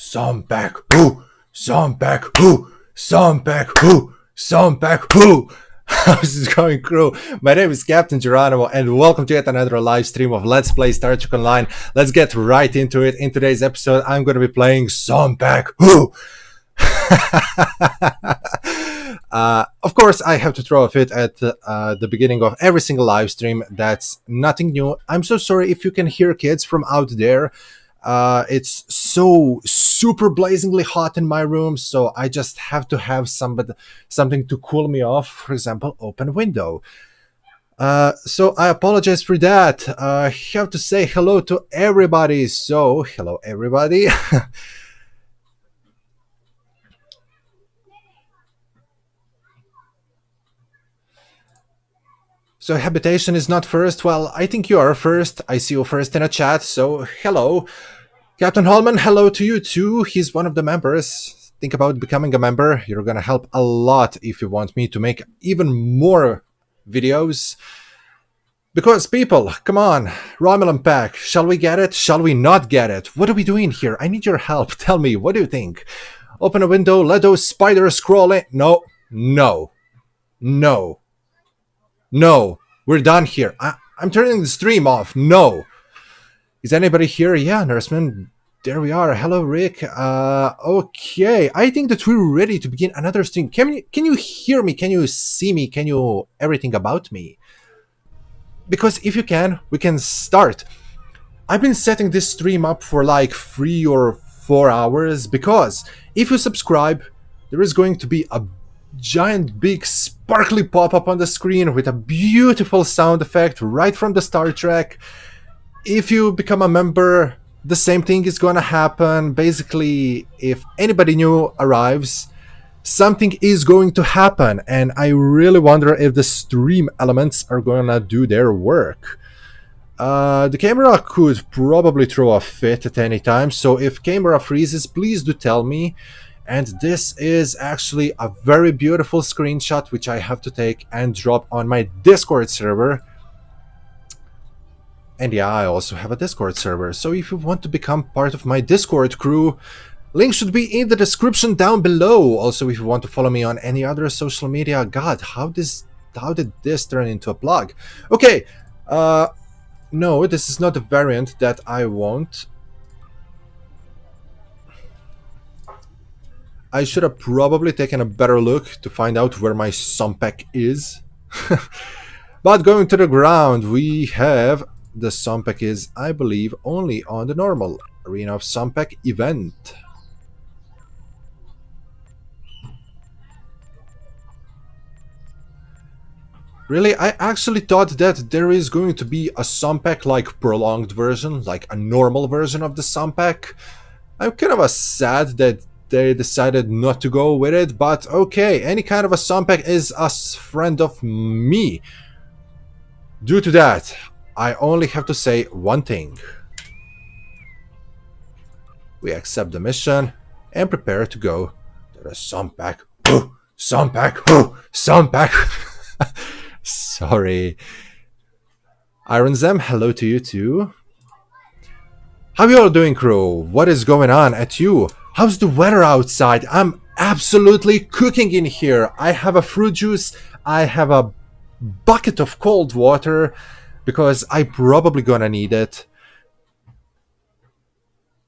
Sompek, who? Sompek, who? Sompek, who? Sompek, who? How's it going, crew? My name is Captain Geronimo, and welcome to yet another live stream of Let's Play Star Trek Online. Let's get right into it. In today's episode, I'm going to be playing Sompek, who? Of course, I have to throw a fit at the beginning of every single live stream. That's nothing new. I'm so sorry if you can hear kids from out there. It's so super blazingly hot in my room, so I just have to have something to cool me off. For example, open a window. So I apologize for that. I have to say hello to everybody. So hello everybody. So habitation is not first. Well, I think you are first. I see you first in a chat, so hello. Captain Holman, hello to you too. He's one of the members. Think about becoming a member. You're gonna help a lot if you want me to make even more videos. Because people, come on, Romulan Pack, shall we get it? Shall we not get it? What are we doing here? I need your help. Tell me, what do you think? Open a window, let those spiders crawl in. No, no, no. No, we're done here. I'm turning the stream off. No. Is anybody here? Yeah, Nurseman. There we are. Hello, Rick. Okay. I think that we're ready to begin another stream. Can you hear me? Can you see me? Can you everything about me? Because if you can, we can start. I've been setting this stream up for like 3 or 4 hours because if you subscribe, there is going to be a giant big sparkly pop-up on the screen with a beautiful sound effect right from the Star Trek. If you become a member, the same thing is gonna happen. Basically, if anybody new arrives, something is going to happen, and I really wonder if the stream elements are gonna do their work. The camera could probably throw a fit at any time, so if camera freezes, please do tell me. And this is actually a very beautiful screenshot which I have to take and drop on my Discord server. And yeah, I also have a Discord server, so if you want to become part of my Discord crew, link should be in the description down below. Also, if you want to follow me on any other social media. God, how did this turn into a blog? Okay, no, this is not the variant that I want. I should have probably taken a better look to find out where my Sompek is. But going to the ground, we have the Sompek is, I believe, only on the normal Arena of Sompek event. Really, I actually thought that there is going to be a Sompek like prolonged version, like a normal version of the Sompek. I'm kind of sad that they decided not to go with it, but okay, any kind of a Sompek is a friend of me. Due to that, I only have to say one thing. We accept the mission and prepare to go to the Sompek. Sompek! Sompek! Sorry. Iron Zem, hello to you too. How you all doing, crew? What is going on at you? How's the weather outside? I'm absolutely cooking in here. I have a fruit juice. I have a bucket of cold water because I'm probably gonna need it.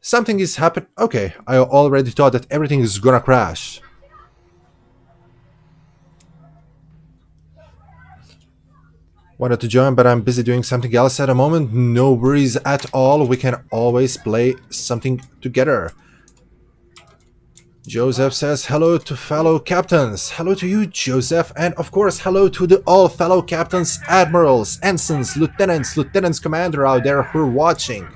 Something is happening. Okay, I already thought that everything is gonna crash. Wanted to join, but I'm busy doing something else at the moment. No worries at all. We can always play something together. Joseph says hello to fellow captains. Hello to you, Joseph. And of course, hello to the all fellow captains, admirals, ensigns, lieutenants commander out there who are watching.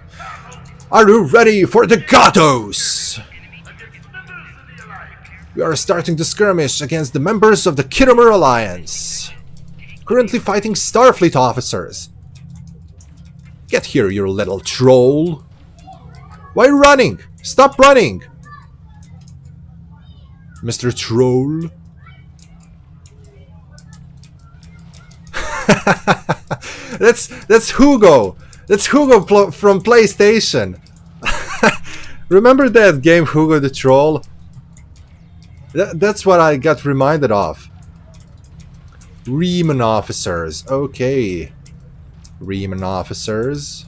Are you ready for the Gatos? We are starting the skirmish against the members of the Khitomer Alliance. Currently fighting Starfleet officers. Get here, you little troll. Why are you running? Stop running! Mr. Troll. That's Hugo. That's Hugo from PlayStation. Remember that game Hugo the Troll? That's what I got reminded of. Riemann officers. Okay. Riemann officers.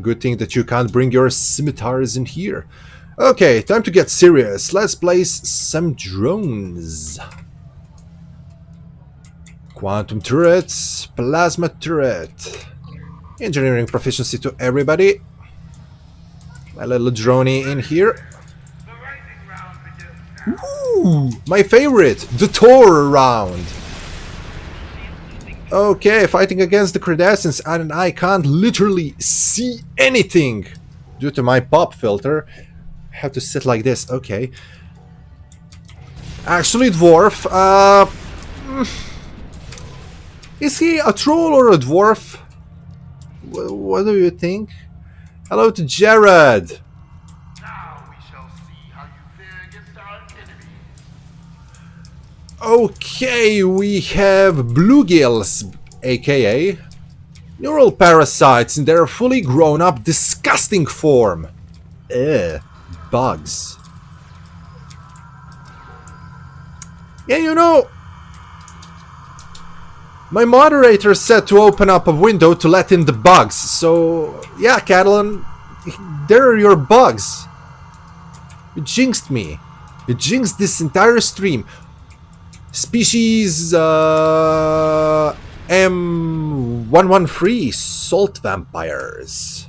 Good thing that you can't bring your scimitars in here. Okay, time to get serious. Let's place some drones. Quantum turrets, plasma turret. Engineering proficiency to everybody. My little droney in here. Ooh, my favorite, the Tor round. Okay, fighting against the Cardassians, and I can't literally see anything due to my pop filter. I have to sit like this. Okay. Actually, dwarf. Is he a troll or a dwarf? What do you think? Hello to Jared. Now we shall see how you fare against our enemies. Okay, we have bluegills, aka neural parasites in their fully grown up disgusting form. Bugs. Yeah, you know, my moderator said to open up a window to let in the bugs, so yeah, Catalan, there are your bugs. You jinxed me. You jinxed this entire stream. Species M113 salt vampires.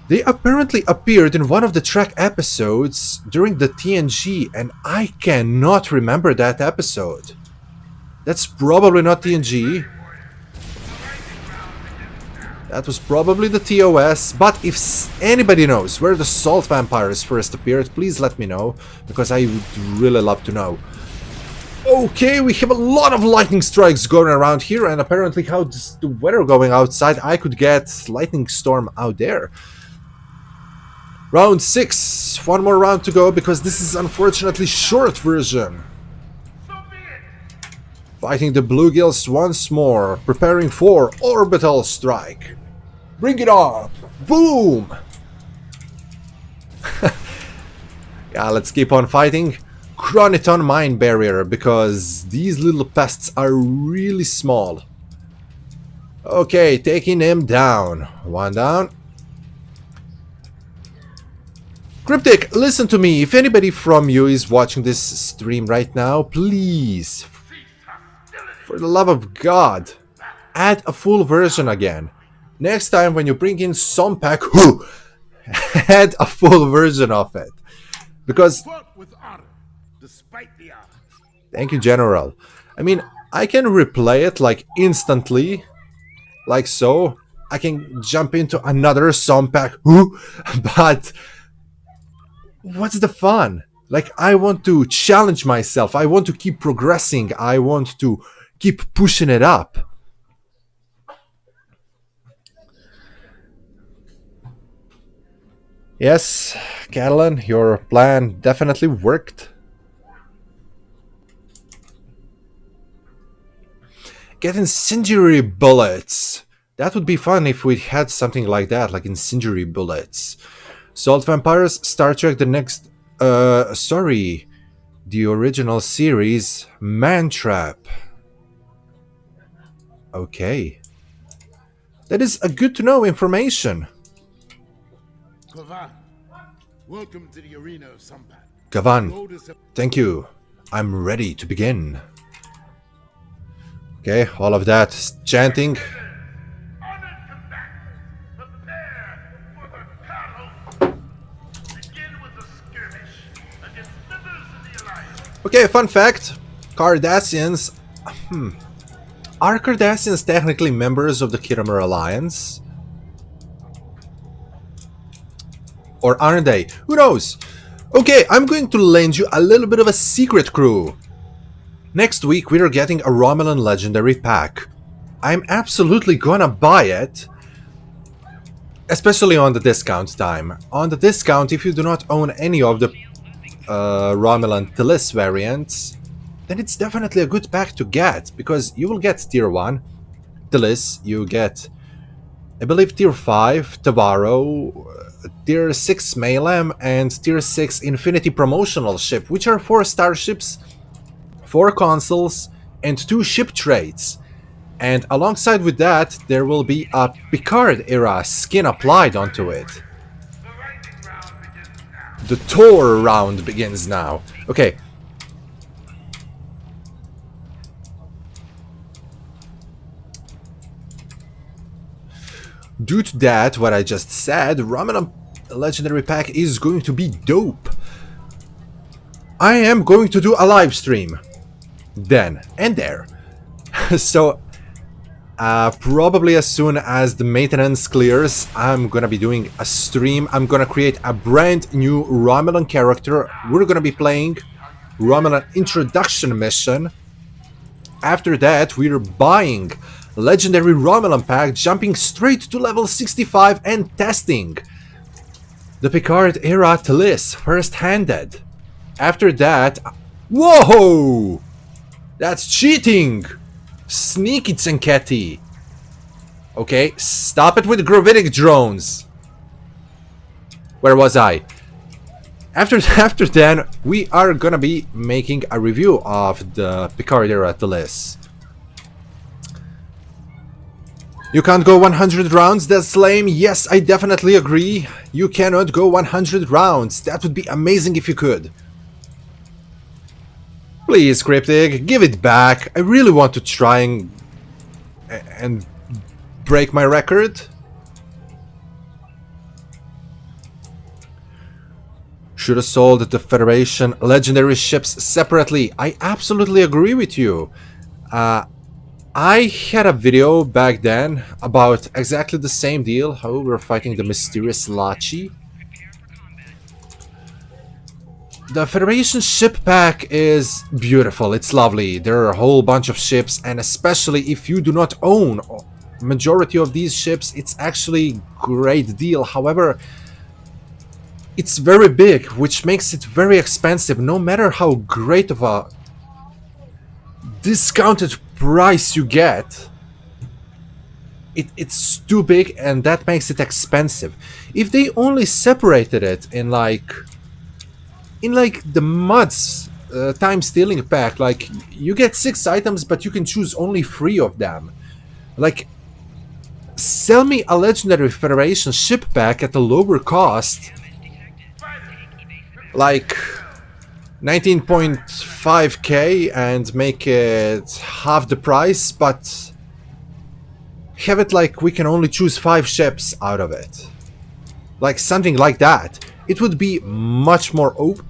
They apparently appeared in one of the Trek episodes during the TNG, and I cannot remember that episode. That's probably not TNG. That was probably the TOS, but if anybody knows where the salt vampires first appeared, please let me know, because I would really love to know. Okay, we have a lot of lightning strikes going around here, and apparently how's the weather going outside? I could get lightning storm out there. Round 6. One more round to go, because this is unfortunately short version. Fighting the bluegills once more, preparing for orbital strike. Bring it on! Boom! Yeah, let's keep on fighting. Chroniton mine barrier, because these little pests are really small. Okay, taking him down. One down. Cryptic, listen to me. If anybody from you is watching this stream right now, please, for the love of God, add a full version again. Next time when you bring in Sompek, add a full version of it. Because... Thank you, General. I mean, I can replay it like instantly, like so. I can jump into another Sompek, but what's the fun? Like, I want to challenge myself. I want to keep progressing. I want to keep pushing it up. Yes, Catalan, your plan definitely worked. Get incendiary bullets. That would be fun if we had something like that, like incendiary bullets. Salt Vampires, Star Trek, the next... sorry. The original series, Mantrap. Okay. That is a good to know information. Kavan, welcome to the arena of Sompek. Kavan, thank you. I'm ready to begin. Okay, all of that chanting. Okay, fun fact. Cardassians... Are Cardassians technically members of the Khitomer Alliance? Or aren't they? Who knows? Okay, I'm going to lend you a little bit of a secret, crew. Next week we are getting a Romulan Legendary pack. I'm absolutely gonna buy it. Especially on the discount time. On the discount, if you do not own any of the Romulan Tillis variants, then it's definitely a good pack to get, because you will get Tier 1 Tillis, you get, I believe, Tier 5 Tavaro, Tier 6 Mayhem and Tier 6 Infinity Promotional Ship, which are 4 starships, 4 consoles, and 2 ship trades. And alongside with that, there will be a Picard era skin applied onto it. The tour round begins now. Okay. Due to that, what I just said, Romulan Legendary Pack is going to be dope. I am going to do a live stream. Then and there. So, probably as soon as the maintenance clears, I'm gonna be doing a stream. I'm gonna create a brand new Romulan character. We're gonna be playing Romulan Introduction Mission. After that, we're buying Legendary Romulan Pack, jumping straight to level 65 and testing the Picard era Taliss first-handed. After that... Whoa! That's cheating! Sneaky Tsenketi! Okay, stop it with gravitic drones! Where was I? After then, we are gonna be making a review of the Picard era Taliss. You can't go 100 rounds, that's lame. Yes, I definitely agree. You cannot go 100 rounds. That would be amazing if you could. Please, Cryptic, give it back. I really want to try and break my record. Should have sold the Federation legendary ships separately. I absolutely agree with you. I had a video back then about exactly the same deal, how we were fighting the mysterious Lachi. The Federation ship pack is beautiful, it's lovely. There are a whole bunch of ships, and especially if you do not own majority of these ships, it's actually great deal. However, it's very big, which makes it very expensive, no matter how great of a discounted price you get. It's too big, and that makes it expensive. If they only separated it in like the mods time stealing pack, like you get 6 items but you can choose only 3 of them, like sell me a legendary Federation ship pack at a lower cost, like 19.5k, and make it half the price, but have it like we can only choose 5 ships out of it. Like something like that. It would be much more open.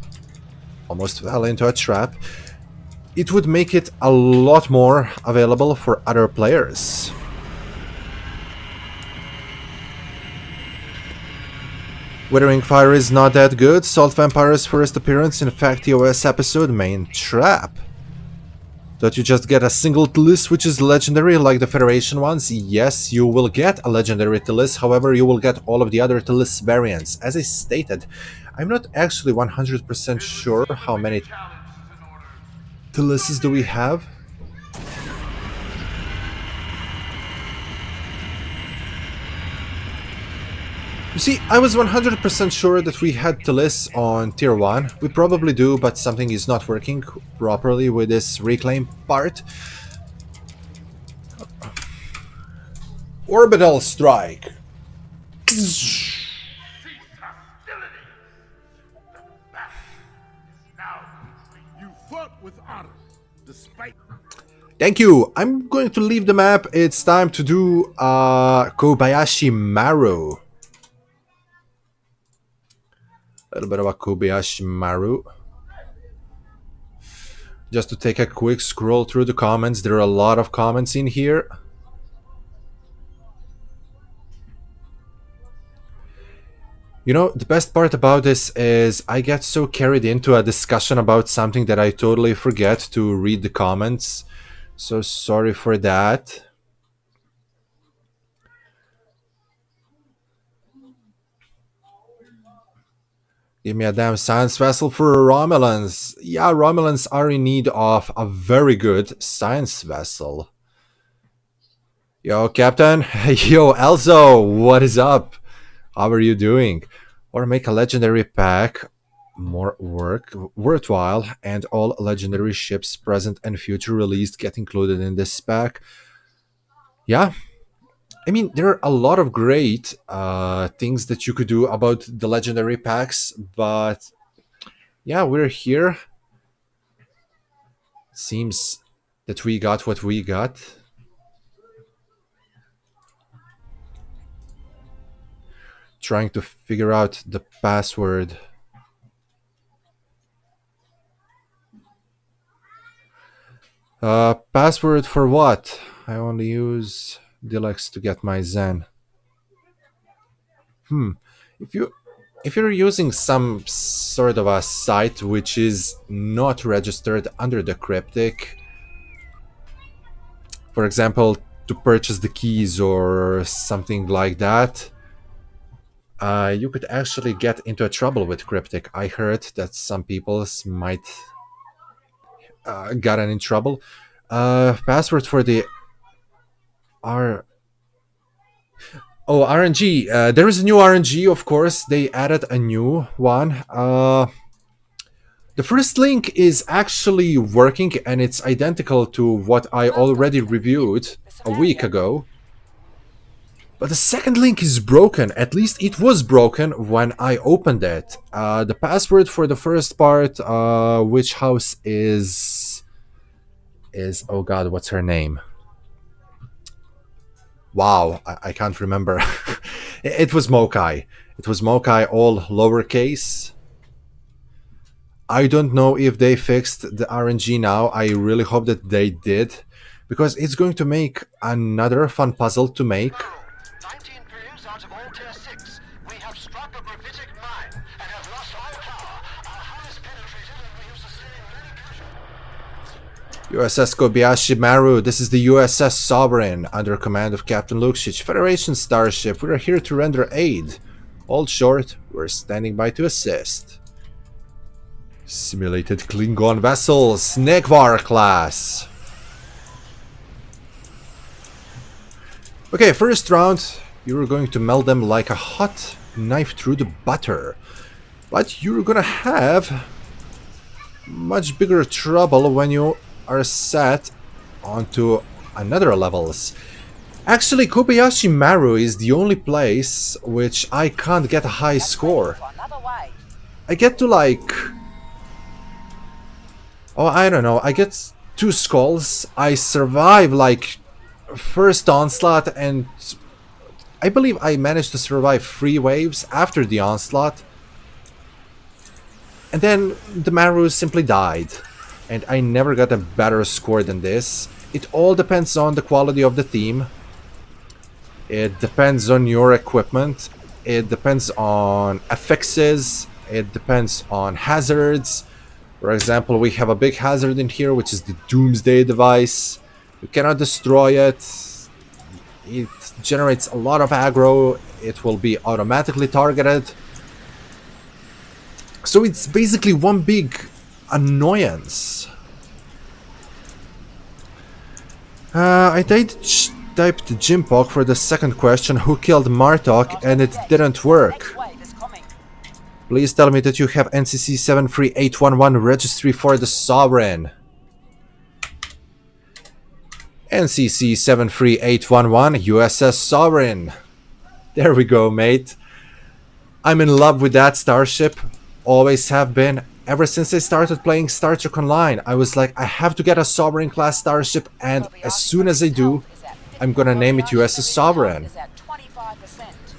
Almost fell into a trap. It would make it a lot more available for other players. Withering Fire is not that good. Salt Vampire's first appearance in FactOS episode main trap. Don't you just get a single Taliss which is legendary like the Federation ones? Yes, you will get a legendary Taliss, however you will get all of the other Taliss variants. As I stated, I'm not actually 100% sure how many Talisses do we have. You see, I was 100% sure that we had Taliss on tier 1. We probably do, but something is not working properly with this reclaim part. Orbital strike. You fought with honor, despite... Thank you. I'm going to leave the map. It's time to do Kobayashi Maru. A little bit about Kobayashi Maru. Just to take a quick scroll through the comments. There are a lot of comments in here. You know, the best part about this is I get so carried into a discussion about something that I totally forget to read the comments. So sorry for that. Give me a damn science vessel for Romulans. Yeah, Romulans are in need of a very good science vessel. Yo, Captain. Yo, Elzo, what is up? How are you doing? Or make a legendary pack more worthwhile, and all legendary ships present and future released get included in this pack. Yeah, I mean, there are a lot of great things that you could do about the legendary packs, but yeah, we're here. Seems that we got what we got. Trying to figure out the password. Password for what? I only use Deluxe to get my Zen. If you if you're using some sort of a site which is not registered under the cryptic, for example, to purchase the keys or something like that, you could actually get into a trouble with cryptic. I heard that some people might gotten in trouble. Password for the R. Oh, RNG. There is a new RNG, of course. They added a new one. The first link is actually working, and it's identical to what I already reviewed a week ago. But the second link is broken. At least it was broken when I opened it. The password for the first part, which house is oh god, what's her name? Wow, I can't remember. It was Mokai. It was Mokai, all lowercase. I don't know if they fixed the RNG now. I really hope that they did, because it's going to make another fun puzzle to make. 19 periods out of all tier 6. We have struck a gravitic mine and have lost all power. Our hull is penetrated and we have sustained many casualties. USS Kobayashi Maru, this is the USS Sovereign, under command of Captain Luxich, Federation starship. We are here to render aid. All short, we're standing by to assist. Simulated Klingon vessels, Negvar class. Okay, first round, you're going to melt them like a hot knife through the butter. But you're gonna have much bigger trouble when you are set onto another levels. Actually, Kobayashi Maru is the only place which I can't get a high score. I get to like... oh, I don't know, I get 2 skulls, I survive like first onslaught, and I believe I managed to survive 3 waves after the onslaught. And then the Maru simply died. And I never got a better score than this. It all depends on the quality of the team. It depends on your equipment. It depends on affixes. It depends on hazards. For example, we have a big hazard in here, which is the Doomsday device. You cannot destroy it. It generates a lot of aggro. It will be automatically targeted. So it's basically one big annoyance. I typed Jimpok for the second question, who killed Martok, and it didn't work. Please tell me that you have NCC 73811 registry for the Sovereign. NCC 73811 USS Sovereign. There we go, mate. I'm in love with that starship. Always have been. Ever since I started playing Star Trek Online, I was like, I have to get a Sovereign class starship, and as soon as I do, I'm gonna name it USS Sovereign.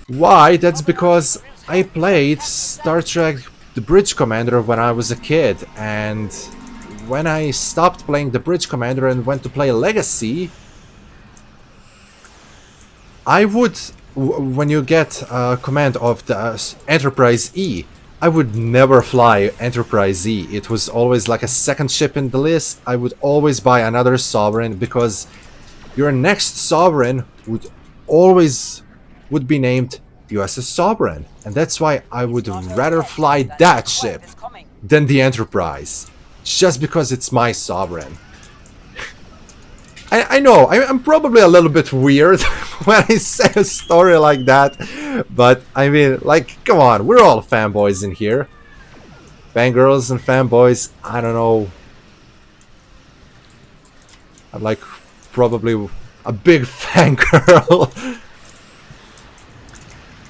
Why? That's because I played Star Trek The Bridge Commander when I was a kid, and when I stopped playing The Bridge Commander and went to play Legacy, I would, when you get a command of the Enterprise E, I would never fly Enterprise E. It was always like a second ship in the list. I would always buy another Sovereign, because your next Sovereign would be named USS Sovereign, and that's why I would rather fly that ship than the Enterprise, just because it's my Sovereign. I know I'm probably a little bit weird when I say a story like that, but I mean, like, come on, we're all fanboys in here. Fangirls and fanboys, I don't know. I'm like probably a big fangirl.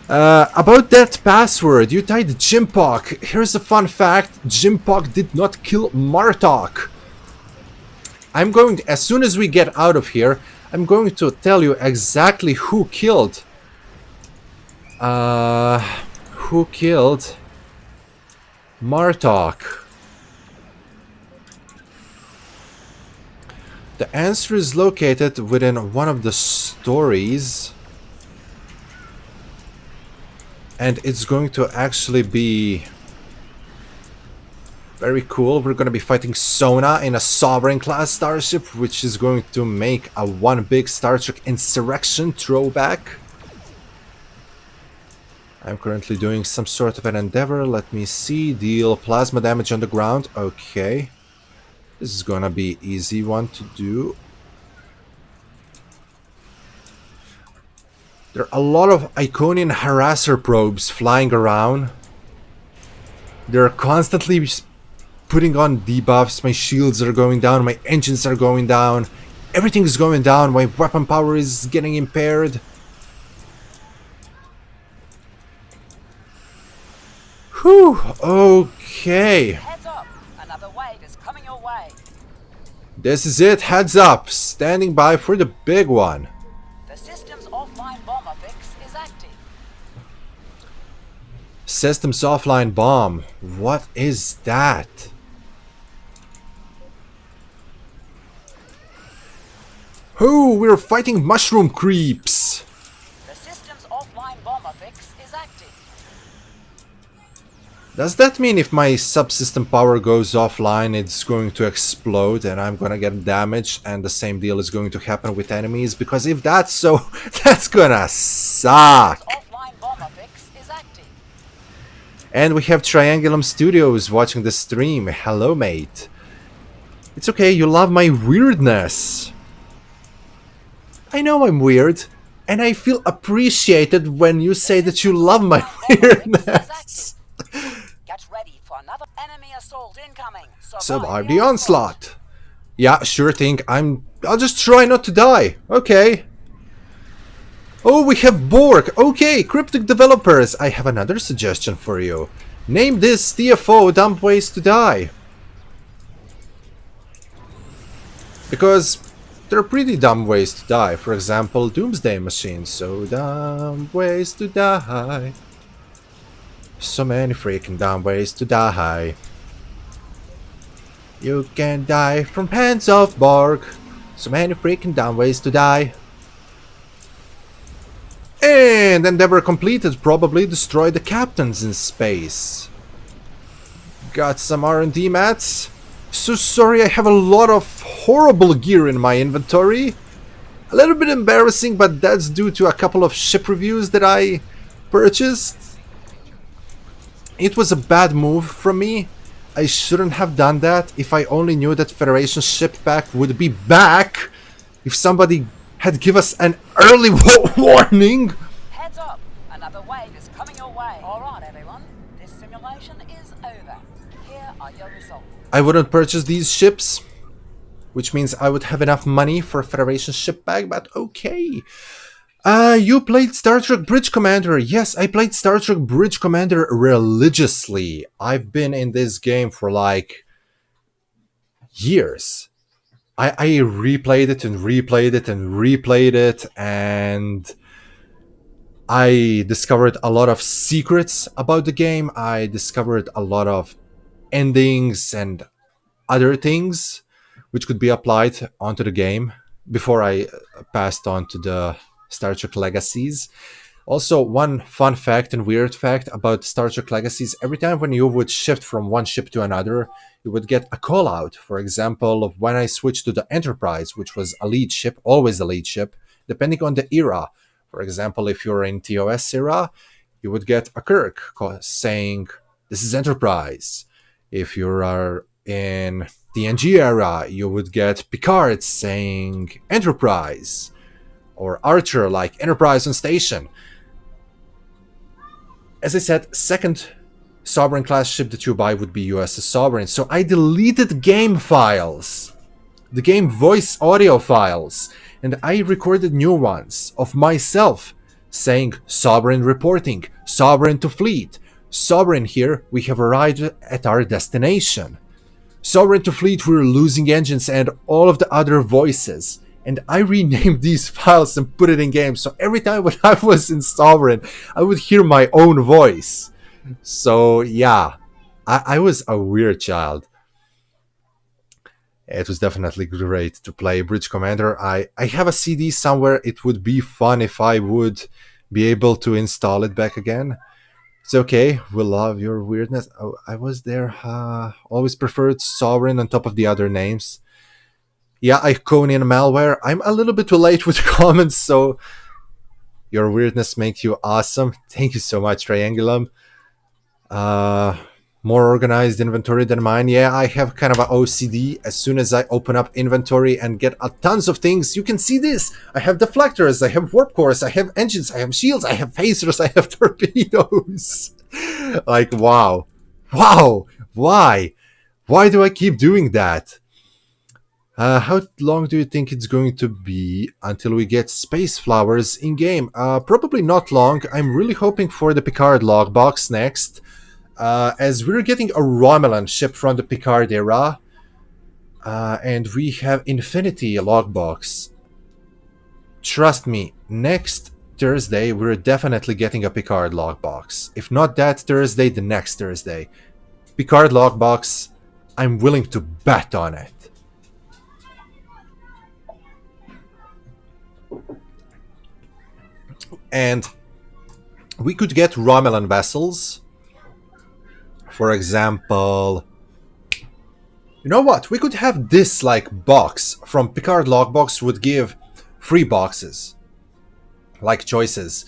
About that password, you typed Jimpok. Here's a fun fact: Jimpok did not kill Martok. I'm going to, as soon as we get out of here, I'm going to tell you exactly who killed. Who killed Martok? The answer is located within one of the stories. And it's going to actually be very cool. We're going to be fighting Sona in a Sovereign class starship, which is going to make a one big Star Trek Insurrection throwback. I'm currently doing some sort of an endeavor. Let me see. Deal plasma damage on the ground. Okay. This is gonna be easy one to do. There are a lot of Iconian harasser probes flying around. They're constantly putting on debuffs. My shields are going down, my engines are going down, everything is going down, my weapon power is getting impaired. Whew, okay. Heads up, another wave is coming your way. This is it, heads up, standing by for the big one. The system's offline bomber fix is active. Systems offline bomb. What is that? Oh, we're fighting mushroom creeps. The system's offline bomber fix is active. Does that mean if my subsystem power goes offline, it's going to explode and I'm gonna get damaged, and the same deal is going to happen with enemies? Because if that's so, that's gonna suck. Offline bomber fix is active. And we have Triangulum Studios watching the stream. Hello, mate. It's okay, you love my weirdness. I know I'm weird, and I feel appreciated when you say that you love my weirdness. Get ready for another enemy assault incoming. Survive the onslaught. Yeah, sure thing. I'll just try not to die. Okay. Oh, we have Borg. Okay, cryptic developers. I have another suggestion for you. Name this TFO Dumb Ways to Die. Because there are pretty dumb ways to die. For example, Doomsday Machine. So dumb ways to die. So many freaking dumb ways to die. You can die from hands of Borg. So many freaking dumb ways to die. And endeavor completed. Probably destroy the captains in space. Got some R&D mats. So sorry, I have a lot of horrible gear in my inventory. A little bit embarrassing, but that's due to a couple of ship reviews that I purchased. It was a bad move from me. I shouldn't have done that. If I only knew that Federation ship pack would be back. If somebody had given us an early warning. Heads up, another wave is coming your way. Alright everyone, this simulation is over. Here are your results. I wouldn't purchase these ships, which means I would have enough money for a Federation ship bag, but okay. You played Star Trek Bridge Commander. Yes, I played Star Trek Bridge Commander religiously. I've been in this game for like years. I replayed it and replayed it and replayed it, and I discovered a lot of secrets about the game. I discovered a lot of endings and other things which could be applied onto the game before I passed on to the Star Trek Legacies. Also, one fun fact and weird fact about Star Trek Legacies: every time when you would shift from one ship to another, you would get a call out. For example, when I switched to the Enterprise, which was a lead ship, always a lead ship, depending on the era. For example, if you're in TOS era, you would get a Kirk saying, "This is Enterprise." If you are in TNG era, you would get Picard saying Enterprise, or Archer like Enterprise on station. As I said, second Sovereign class ship that you buy would be USS Sovereign, so I deleted game files, the game voice audio files, and I recorded new ones of myself saying Sovereign reporting, Sovereign to fleet, Sovereign here, we have arrived at our destination. Sovereign to fleet, we're losing engines, and all of the other voices. And I renamed these files and put it in game, so every time when I was in Sovereign, I would hear my own voice. So yeah, I was a weird child. It was definitely great to play Bridge Commander. I have a CD somewhere. It would be fun if I would be able to install it back again. It's okay. We love your weirdness. Oh, I was there. Always preferred Sovereign on top of the other names. Yeah, Iconian malware. I'm a little bit too late with the comments, so your weirdness makes you awesome. Thank you so much, Triangulum. More organized inventory than mine. Yeah, I have kind of a OCD. As soon as I open up inventory and get a tons of things, you can see this. I have deflectors, I have warp cores, I have engines, I have shields, I have phasers, I have torpedoes. Like, wow. Wow. Why? Why do I keep doing that? How long do you think it's going to be until we get space flowers in game? Probably not long. I'm really hoping for the Picard logbox next. As we're getting a Romulan ship from the Picard era, and we have Infinity logbox. Trust me, next Thursday we're definitely getting a Picard logbox. If not that Thursday, the next Thursday. Picard logbox, I'm willing to bet on it. And we could get Romulan vessels. For example, you know what? We could have this like box from Picard logbox would give 3 boxes, like choices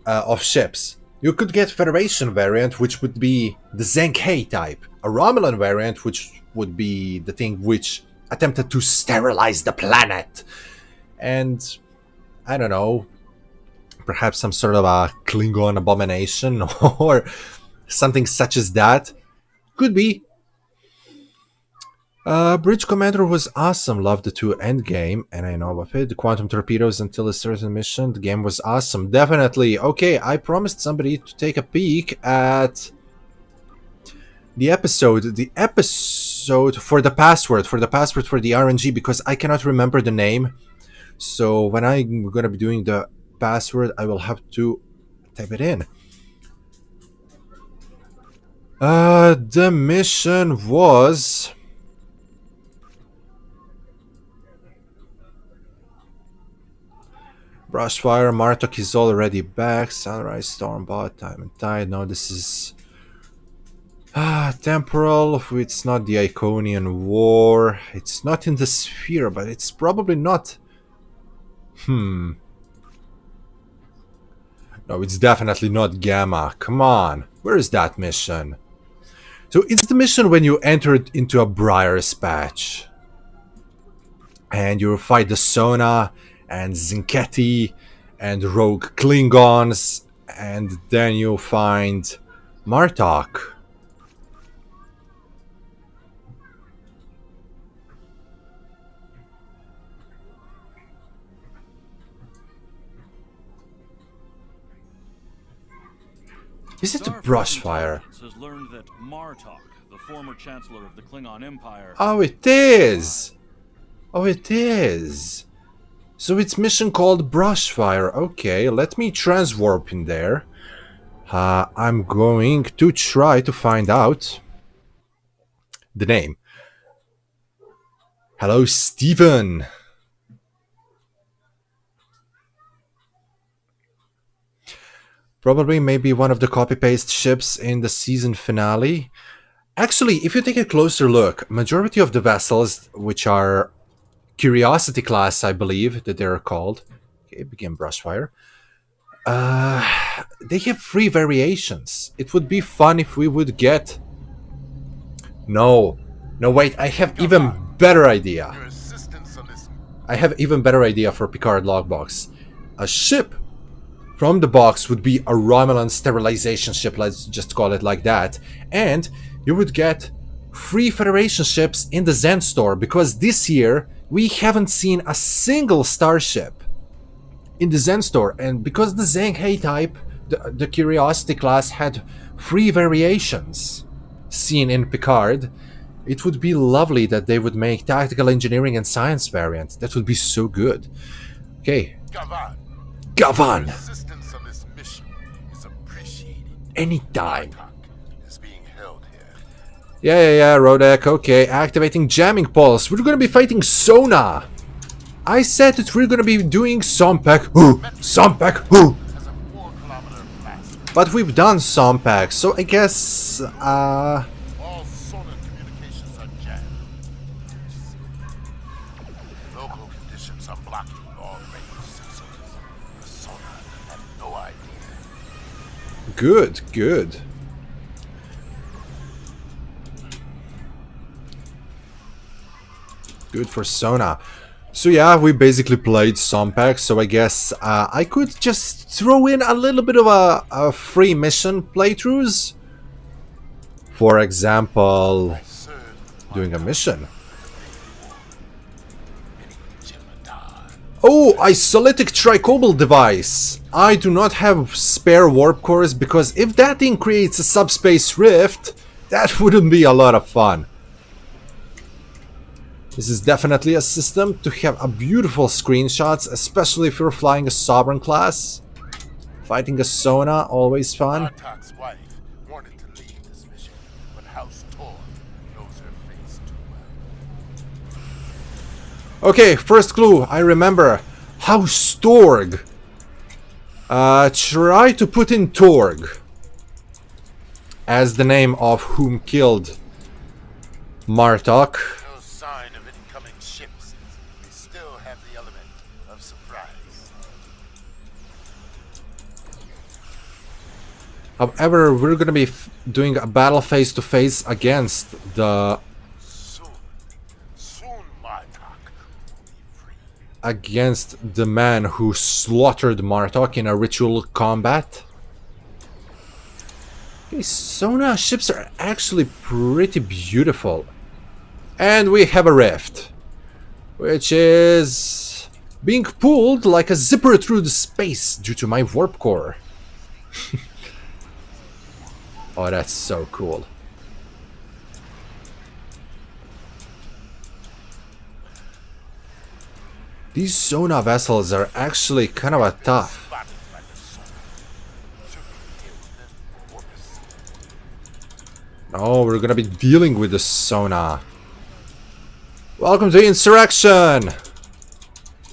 of ships. You could get Federation variant, which would be the Zenkai type. A Romulan variant, which would be the thing which attempted to sterilize the planet. And I don't know, perhaps some sort of a Klingon abomination or something such as that. Could be. Bridge Commander was awesome. Loved the 2 endgame, and I know of it. The Quantum Torpedoes until a certain mission. The game was awesome. Definitely. Okay, I promised somebody to take a peek at the episode. The episode for the password. For the password for the RNG, because I cannot remember the name. So when I'm going to be doing the password, I will have to type it in. The mission was... Brushfire, Martok is already back. Sunrise, Stormbot, Time and Tide. No, this is... Temporal. It's not the Iconian War. It's not in the Sphere, but it's probably not... No, it's definitely not Gamma. Come on. Where is that mission? So it's the mission when you enter into a Briar's patch. And you fight the Sona and Zinketti and rogue Klingons. And then you find Martok. Is it the Brushfire? Has learned that Martok, the former chancellor of the Klingon Empire... Oh, it is! Oh, it is! So it's mission called Brushfire. Okay, let me transwarp in there. I'm going to try to find out the name. Hello, Stephen! Probably maybe one of the copy-paste ships in the season finale. Actually, if you take a closer look, majority of the vessels, which are Curiosity class, I believe that they're called. Okay, begin Brushfire. They have 3 variations. It would be fun if we would get... No. No, wait, I have even better idea. Your assistance on this. I have even better idea for Picard logbox. A ship from the box would be a Romulan sterilization ship, let's just call it like that. And you would get 3 Federation ships in the Zen store, because this year we haven't seen a single starship in the Zen store. And because the Zheng He type, the Curiosity class, had 3 variations seen in Picard, it would be lovely that they would make Tactical Engineering and Science variant. That would be so good. Okay. Gavan. Gavan! Your assistance on this mission is appreciated. Anytime. Talk is being held here. Yeah, Rodek, okay. Activating Jamming Pulse. We're gonna be fighting Sona. I said that we're gonna be doing Sompek. Sompek. Has a 4-kilometer blast. But we've done Sompek, so I guess, All sonar communications are jammed. Local conditions are blocking all radio sensors. The sonar have no idea. Good, good. Good for Sona. So yeah, we basically played Sompek, so I guess I could just throw in a little bit of a free mission playthroughs. For example, doing a mission. Oh, isolytic tricobal device! I do not have spare warp cores, because if that thing creates a subspace rift, that wouldn't be a lot of fun. This is definitely a system to have a beautiful screenshots, especially if you're flying a Sovereign class. Fighting a Sona, always fun. Bartok's wife wanted to leave this mission, but House Tor knows her face too well. Okay, first clue, I remember. House Torg. Try to put in Torg as the name of whom killed Martok. No sign of incoming ships. We still have the element of surprise. However, we're gonna be doing a battle face to face against the Soon Bartok will be free. against the man who slaughtered Martok in a ritual combat. Okay, Sona ships are actually pretty beautiful. And we have a rift, which is being pulled like a zipper through the space due to my warp core. Oh, that's so cool. These Sona vessels are actually kind of a tough. Spotted by the sonar. Should we deal with them or pursue? Oh, we're gonna be dealing with the Sona. Welcome to Insurrection!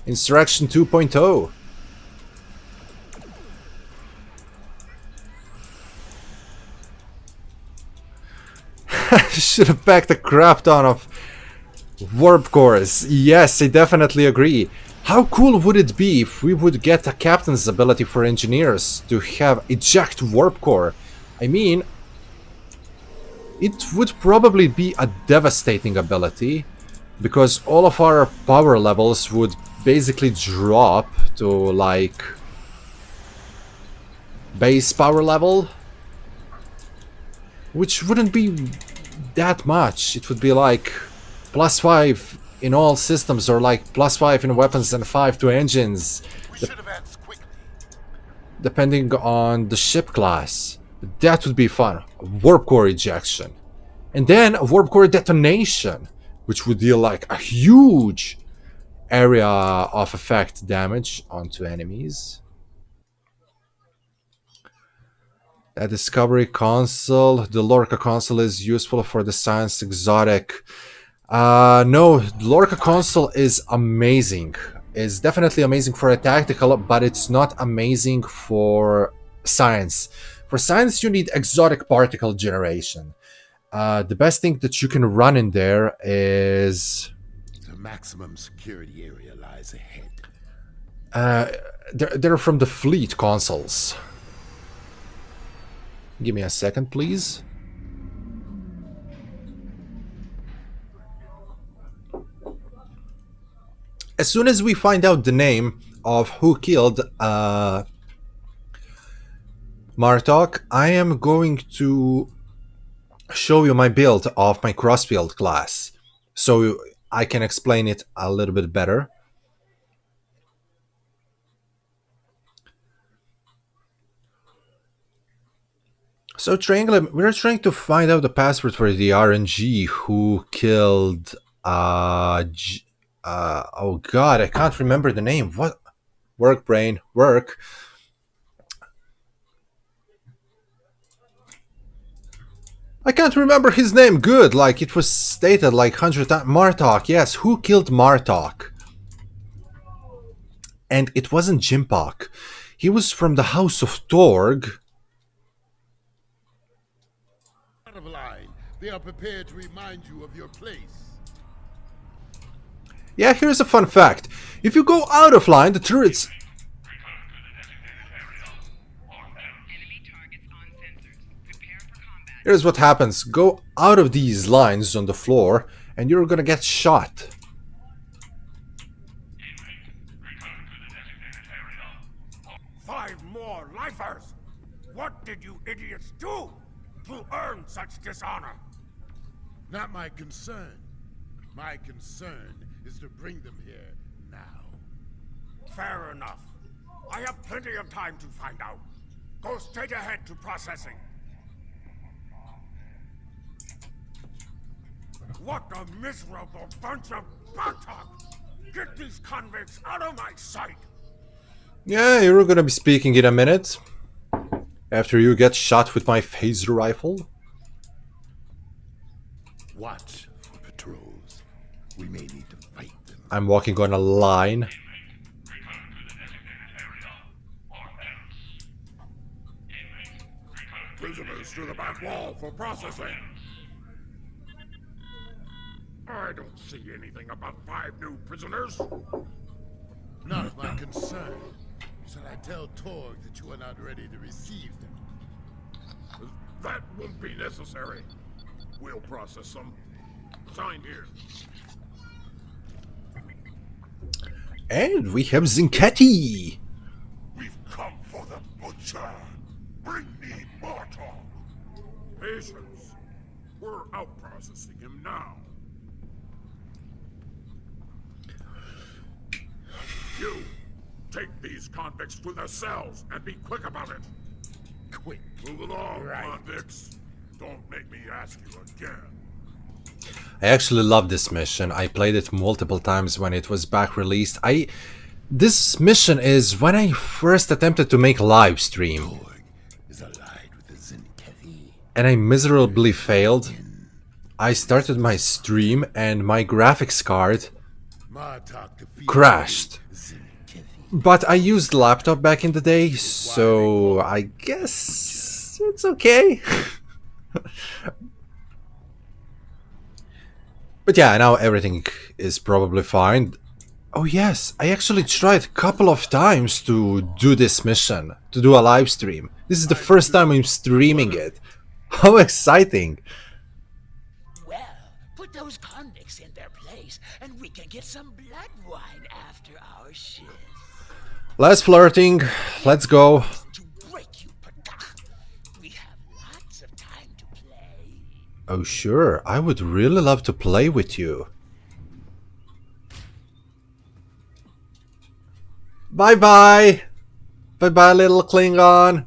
Insurrection 2.0. Should have packed a crap ton of warp cores. Yes, I definitely agree. How cool would it be if we would get a captain's ability for engineers to have eject warp core? I mean, it would probably be a devastating ability, because all of our power levels would basically drop to like base power level, which wouldn't be that much. It would be like +5 in all systems, or like +5 in weapons and 5 to engines, We should have acted quickly. depending on the ship class. That would be fun. Warp core ejection. And then a warp core detonation, which would deal like a huge area of effect damage onto enemies. That Discovery console, the Lorca console, is useful for the Science Exotic. No, Lorca console is amazing. It's definitely amazing for a tactical, but it's not amazing for science. For science, you need exotic particle generation. The best thing that you can run in there is... The maximum security area lies ahead. They're from the fleet consoles. Give me a second, please. As soon as we find out the name of who killed Martok, I am going to show you my build of my crossfield class, so I can explain it a little bit better. So Triangle, we're trying to find out the password for the RNG who killed oh god, I can't remember the name. What? Work brain, work. I can't remember his name. Good, like it was stated like 100 times. Martok, yes, who killed Martok? And it wasn't Jimpak. He was from the House of Torg. Out of line. They are prepared to remind you of your place. Yeah, here's a fun fact. If you go out of line, the turrets... Here's what happens. Go out of these lines on the floor, and you're gonna get shot. Five more lifers! What did you idiots do to earn such dishonor? Not my concern. My concern is to bring them here now. Fair enough. I have plenty of time to find out. Go straight ahead to processing. What a miserable bunch of buttocks! Get these convicts out of my sight! Yeah, you're gonna be speaking in a minute. After you get shot with my phaser rifle. Watch for patrols. We may need to fight them. I'm walking on a line. Prisoners to the back wall for processing. I don't see anything about 5 new prisoners. Not my concern. Shall I tell Torg that you are not ready to receive them? That won't be necessary. We'll process them. Signed here. And we have Zinketti. We've come for the butcher. Bring me mortal. Patience. We're out processing him now. You, take these convicts to their cells and be quick about it. Quick. Move along, convicts. Don't make me ask you again. I actually love this mission. I played it multiple times when it was back released. This mission is when I first attempted to make a live stream. Torg is allied with the Zinkethi. And I miserably failed. I started my stream and my graphics card crashed. But I used laptop back in the day, so I guess it's okay. But yeah, now everything is probably fine. Oh yes, I actually tried a couple of times to do this mission, to do a live stream. This is the first time I'm streaming it. How exciting! Well, put those convicts in their place, and we can get some blood wine after our shift. Less flirting, let's go. To break you, Patach. We have lots of time to play. Oh sure, I would really love to play with you. Bye bye! Bye bye, little Klingon!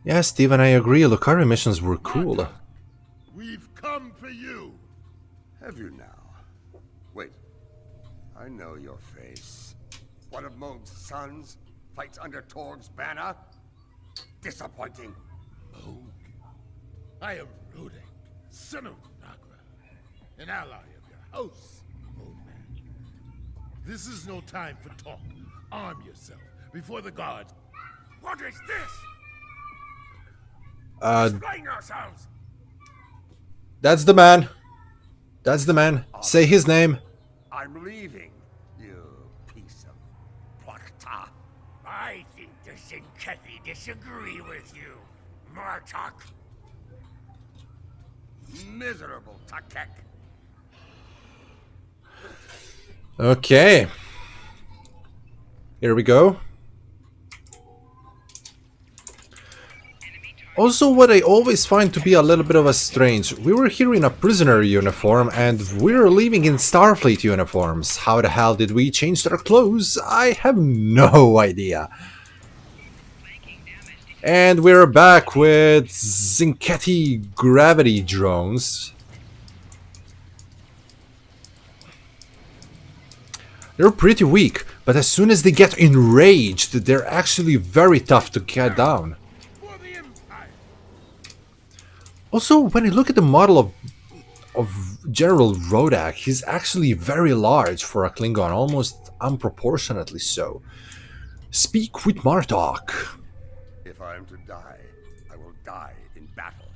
Yeah, Steve and I agree, Lucari missions were cool. We've come for you. Have you now? Wait. I know your face. One of Moog's sons fights under Torg's banner? Disappointing. Moog. I am Rudek, son of Nagra, an ally of your house, old man. This is no time for talk. Arm yourself before the guards. What is this? Explain yourselves. That's the man. That's the man. Say his name. I'm leaving, you piece of plakta. I think the Zinkethi disagree with you, Martok. Miserable Takek. Okay. Here we go. Also, what I always find to be a little bit of a strange, we were here in a prisoner uniform and we're leaving in Starfleet uniforms. How the hell did we change our clothes? I have no idea. And we're back with Zinketti gravity drones. They're pretty weak, but as soon as they get enraged, they're actually very tough to get down. Also, when I look at the model of General Rodak, he's actually very large for a Klingon, almost unproportionately so. Speak with Martok. If I am to die, I will die in battle.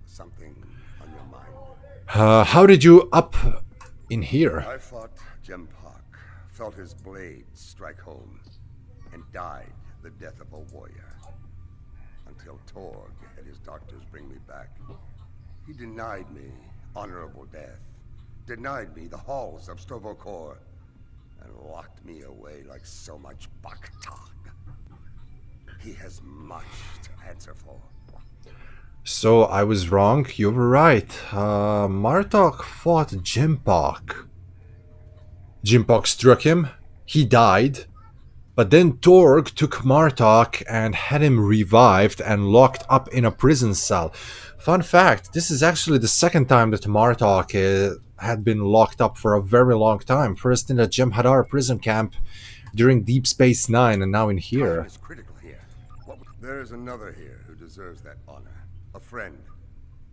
Something on your mind? How did you up in here? I fought Sompek, felt his blade strike home, and died the death of a warrior. Until Torg and his doctors bring me back. He denied me honorable death, denied me the halls of Stovokor, and locked me away like so much Baktag. He has much to answer for. So I was wrong, you were right. Martok fought Sompek. Sompek struck him, he died, but then Torg took Martok and had him revived and locked up in a prison cell. Fun fact, this is actually the second time that Martok had been locked up for a very long time. First in the Jem'Hadar prison camp during Deep Space Nine, and now in Time here. is critical here. There is another here who deserves that honor. A friend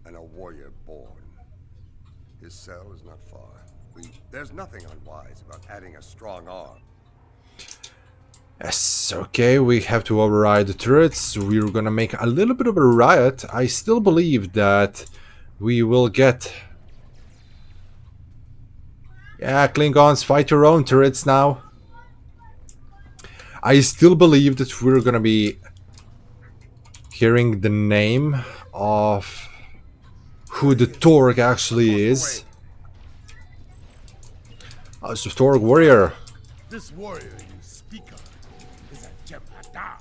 and a warrior born. His cell is not far. There's nothing unwise about adding a strong arm. Yes, okay, we have to override the turrets. We're gonna make a little bit of a riot. I still believe that we will get... Yeah, Klingons, fight your own turrets now. I still believe that we're gonna be hearing the name of who the Torg actually is. Oh, it's a Torg warrior. This warrior you speak of is a Jem'Hadar.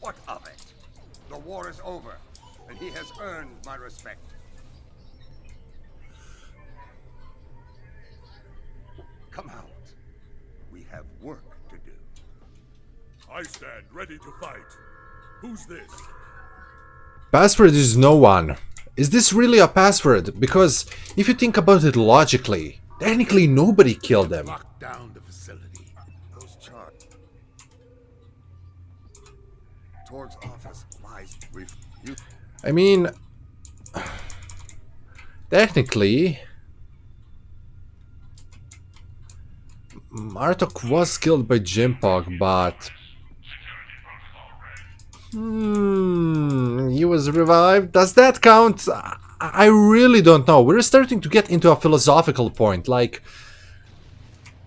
What of it? The war is over, and he has earned my respect. Come out. We have work to do. I stand ready to fight. Who's this? Password is no one. Is this really a password? Because if you think about it logically, technically nobody killed them. Lock down the facility. Those charts. Torg's office lies. I mean, technically, Martok was killed by Sompek, but he was revived. Does that count? I really don't know. We're starting to get into a philosophical point, like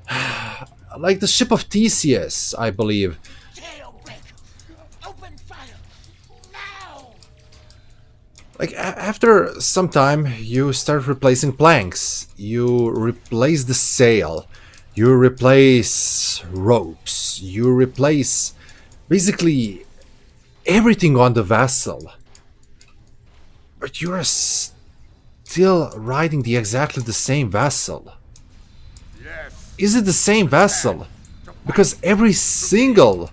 the ship of Theseus, I believe. Jailbreak! Open fire! Now! Like, after some time, you start replacing planks. You replace the sail. You replace ropes. You replace basically everything on the vessel. But you are still riding exactly the same vessel. Yes. Is it the same vessel? Because every single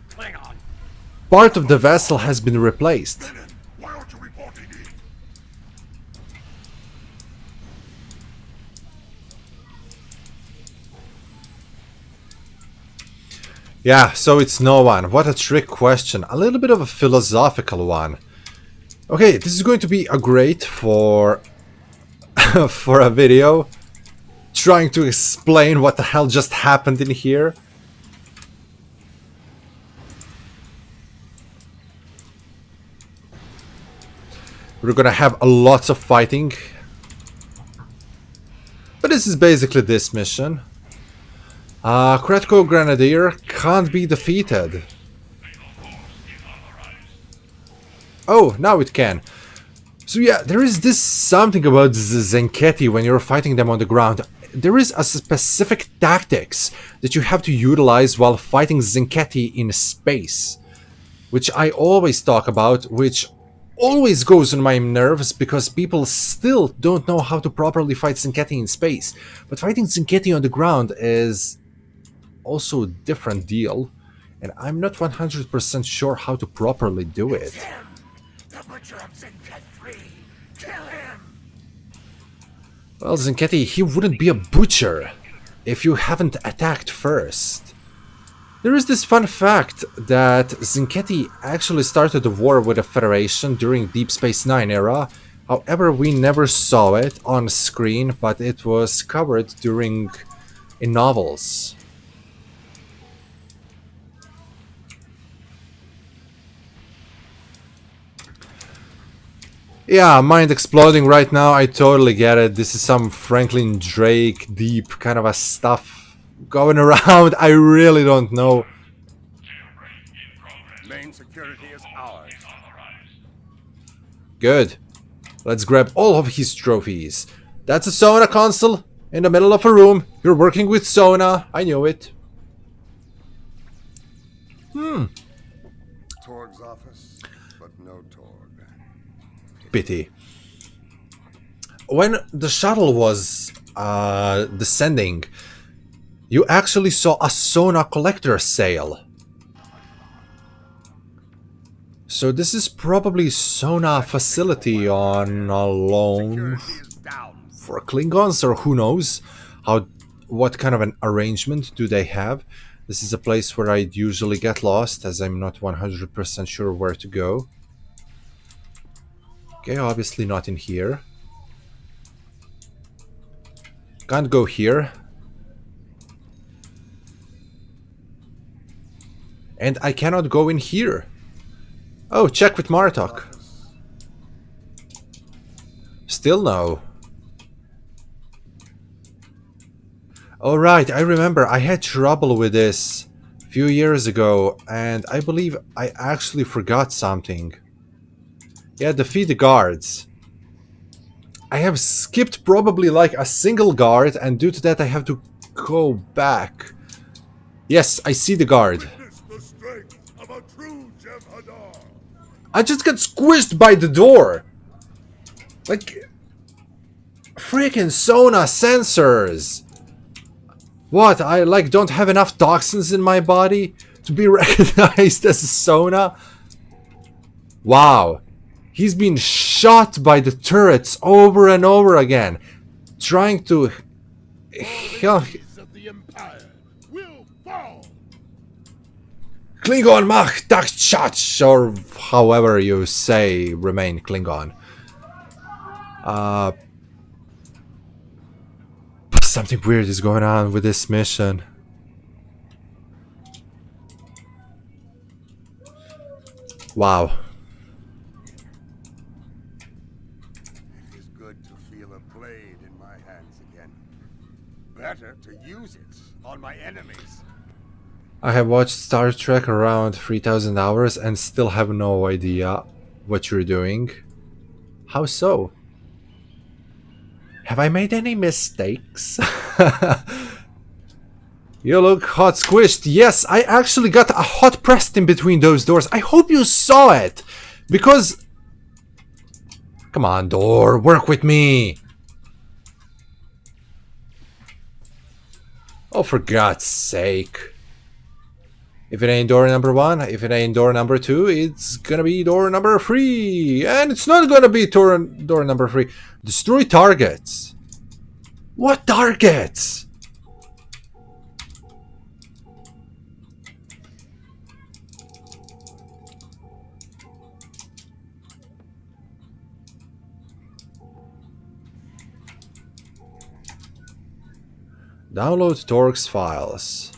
part of the vessel has been replaced. Why aren't you reporting in? Yeah, so it's no one. What a trick question. A little bit of a philosophical one. Okay, this is going to be a great for for a video trying to explain what the hell just happened in here. We're gonna have a lots of fighting. But this is basically this mission. Kratko Grenadier can't be defeated. Oh, now it can. So yeah, there is this something about the Zenketti when you're fighting them on the ground. There is a specific tactics that you have to utilize while fighting Zenketti in space, which I always talk about, which always goes on my nerves because people still don't know how to properly fight Zenketti in space. But fighting Zenketti on the ground is also a different deal, and I'm not 100% sure how to properly do it. Him! The Butcher of Zenket 3! Kill him! Well, Zenketti, he wouldn't be a butcher if you haven't attacked first. There is this fun fact that Zenketti actually started a war with the Federation during Deep Space Nine era. However, we never saw it on screen, but it was covered in novels. Yeah, mind exploding right now, I totally get it. This is some Franklin Drake deep kind of a stuff going around. I really don't know. Main security is ours. Good. Let's grab all of his trophies. That's a Sona console in the middle of a room. You're working with Sona. I knew it. Torg's office, but no Torg. Pity. When the shuttle was descending, you actually saw a Sona collector sale. So this is probably Sona facility on a loan Security is down. for Klingons, or who knows what kind of an arrangement do they have. This is a place where I'd usually get lost, as I'm not 100% sure where to go. Okay, obviously not in here. Can't go here. And I cannot go in here. Oh, check with Martok. Still no. Alright, I remember I had trouble with this a few years ago, and I believe I actually forgot something. Yeah, defeat the guards. I have skipped probably like a single guard, and due to that I have to go back. Yes, I see the guard. Witness the strength of a true Jem'Hadar! I just got squished by the door. Like, freaking Sona sensors. What, I like don't have enough toxins in my body to be recognized as a Sona? Wow. He's been shot by the turrets over and over again, trying to... Enemies of the Empire will fall! Klingon mach tak chach, or however you say remain Klingon. Something weird is going on with this mission. Wow. It is good to feel a blade in my hands again. Better to use it on my enemies. I have watched Star Trek around 3,000 hours and still have no idea what you're doing. How so? Have I made any mistakes? You look hot squished. Yes, I actually got a hot pressed in between those doors. I hope you saw it. Because... Come on, door. Work with me. Oh, for God's sake. If it ain't door number 1, if it ain't door number 2, it's gonna be door number 3. And it's not gonna be door number 3. Destroy targets. What targets? Download Torx files.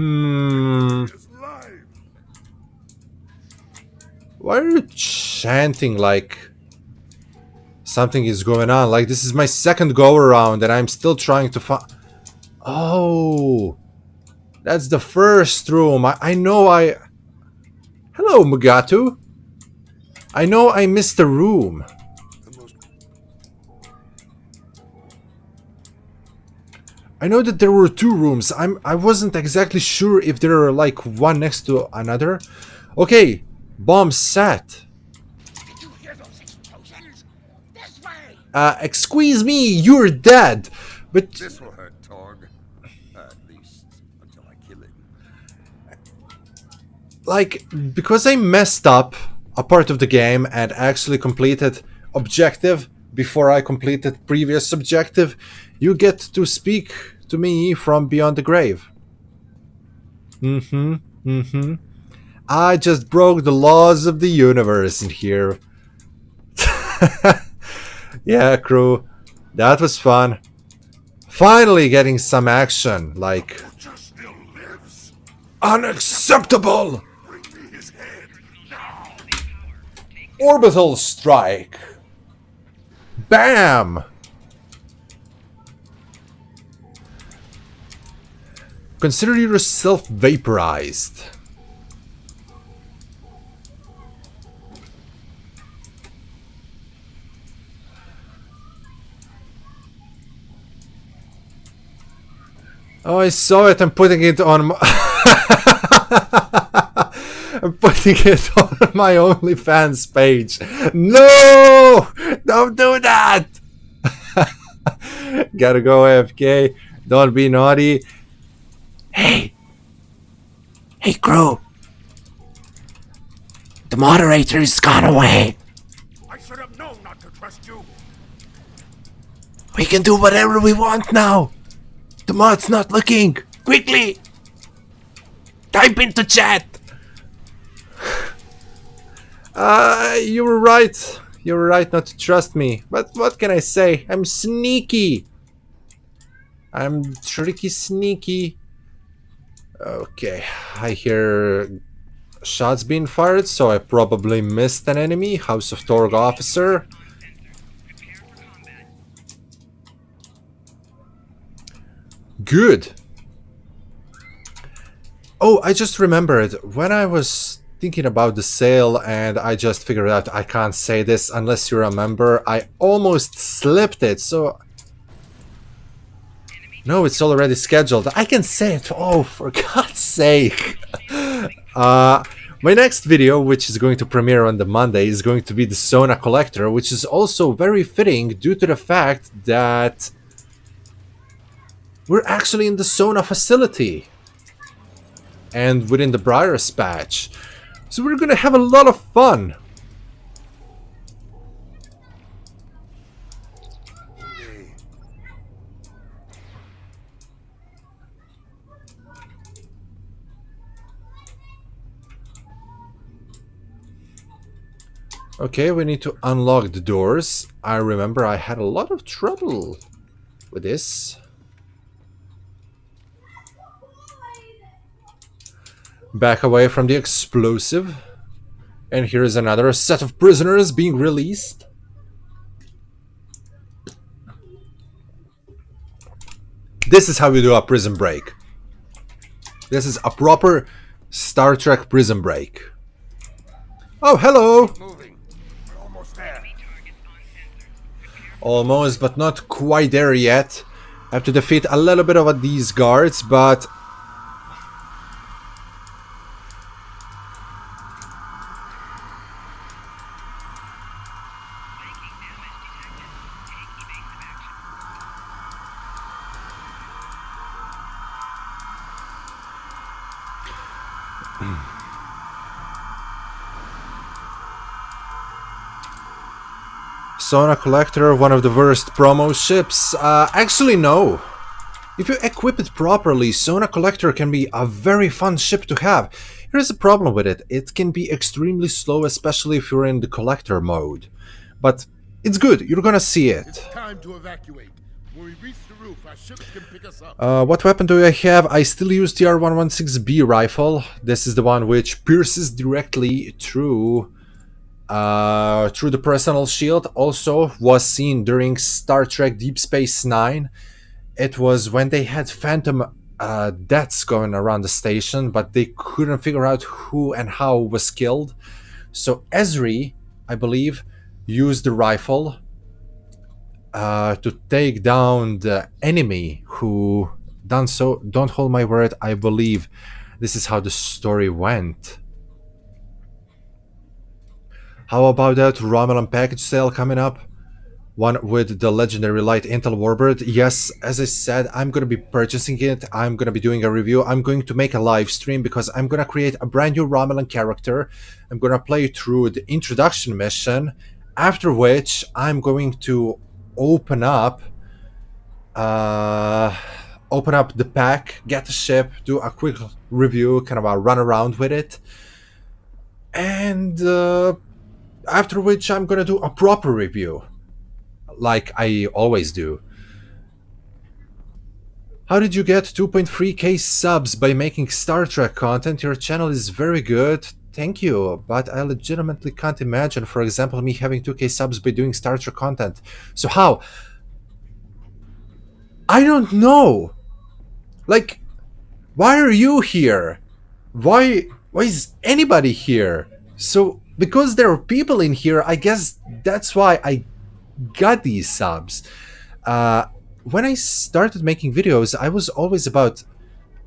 Is life! Why are you chanting like something is going on? Like this is my second go around and I'm still trying to find... Oh, that's the first room. I know I Hello, Mugatu. I know I missed a room. The most I know that there were two rooms. I wasn't exactly sure if they were like one next to another. Okay, bomb set. Did you hear those explosions? This way! Excuse me, you're dead. But This will hurt Torg. At least until I kill him. like, because I messed up a part of the game and actually completed objective before I completed previous objective, you get to speak to me from beyond the grave. I just broke the laws of the universe in here. Yeah, crew. That was fun. Finally getting some action, like... Just still lives. Unacceptable! Bring me his head now. Orbital strike! Bam! Consider yourself vaporized. Oh, I saw it. I'm putting it on my... I'm putting it on my OnlyFans page. No! Don't do that! Gotta go AFK. Don't be naughty. Hey! Hey, crew! The moderator's gone away. I should have known not to trust you. We can do whatever we want now. The mod's not looking. Quickly! Type into chat. You were right. You were right not to trust me. But what can I say? I'm sneaky. I'm tricky sneaky. Okay, I hear shots being fired, so I probably missed an enemy. House of Torg officer. Good. Oh, I just remembered when I was thinking about the sale and I just figured out I can't say this unless you remember. I almost slipped it, so... No, it's already scheduled. I can say it. Oh, for God's sake. My next video, which is going to premiere on the Monday, is going to be the Sona Collector, which is also very fitting due to the fact that we're actually in the Sona facility and within the Briar's patch. So we're gonna have a lot of fun. Okay, we need to unlock the doors. I remember I had a lot of trouble with this. Back away from the explosive. And here is another set of prisoners being released. This is how you do a prison break. This is a proper Star Trek prison break. Oh, hello! Moving. We're almost there. Almost, but not quite there yet. I have to defeat a little bit of these guards, but... Sona Collector, one of the worst promo ships? Actually, no. If you equip it properly, Sona Collector can be a very fun ship to have. Here's a problem with it. It can be extremely slow, especially if you're in the Collector mode. But it's good. You're gonna see it. It's time to evacuate. When we reach the roof, our ships can pick us up. What weapon do I have? I still use the R116B rifle. This is the one which pierces directly through the personal shield. Also was seen during Star Trek Deep Space Nine. It was when they had Phantom deaths going around the station, but they couldn't figure out who and how was killed. So Ezri, I believe, used the rifle to take down the enemy who done so. Don't hold my word, I believe this is how the story went. How about that Romulan package sale coming up? One with the legendary light intel warbird. Yes, as I said, I'm gonna be purchasing it. I'm gonna be doing a review. I'm going to make a live stream because I'm gonna create a brand new Romulan character. I'm gonna play through the introduction mission, after which I'm going to open up the pack, get the ship, do a quick review, kind of a run around with it, and after which I'm gonna do a proper review, like I always do. How did you get 2.3k subs by making Star Trek content? Your channel is very good, thank you, but I legitimately can't imagine, for example, me having 2k subs by doing Star Trek content. So how? I don't know. Like, why are you here? Why is anybody here? So because there are people in here, I guess that's why I got these subs. When I started making videos, I was always about,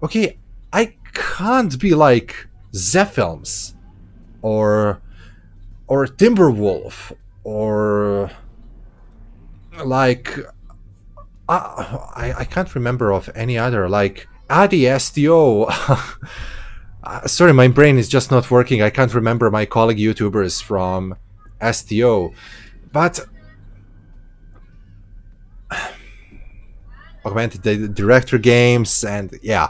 okay, I can't be like Zeph-Films or Timberwolf or like I can't remember of any other, like Adi STO. Sorry, my brain is just not working. I can't remember my colleague YouTubers from STO, but Augmented Director Games, and yeah,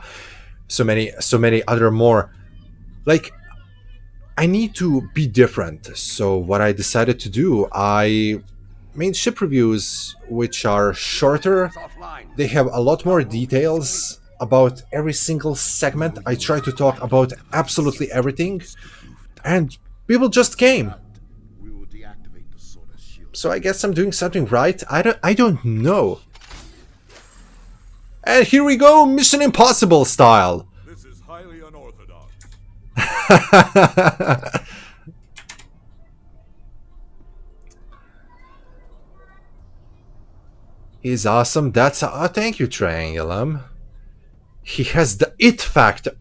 so many other more. Like, I need to be different. So what I decided to do, I made ship reviews which are shorter. They have a lot more details about every single segment. I try to talk about absolutely everything, and people just came. So I guess I'm doing something right. I don't know. And here we go, Mission Impossible style. This is highly unorthodox. He's awesome. That's thank you, Triangulum. He has the it factor.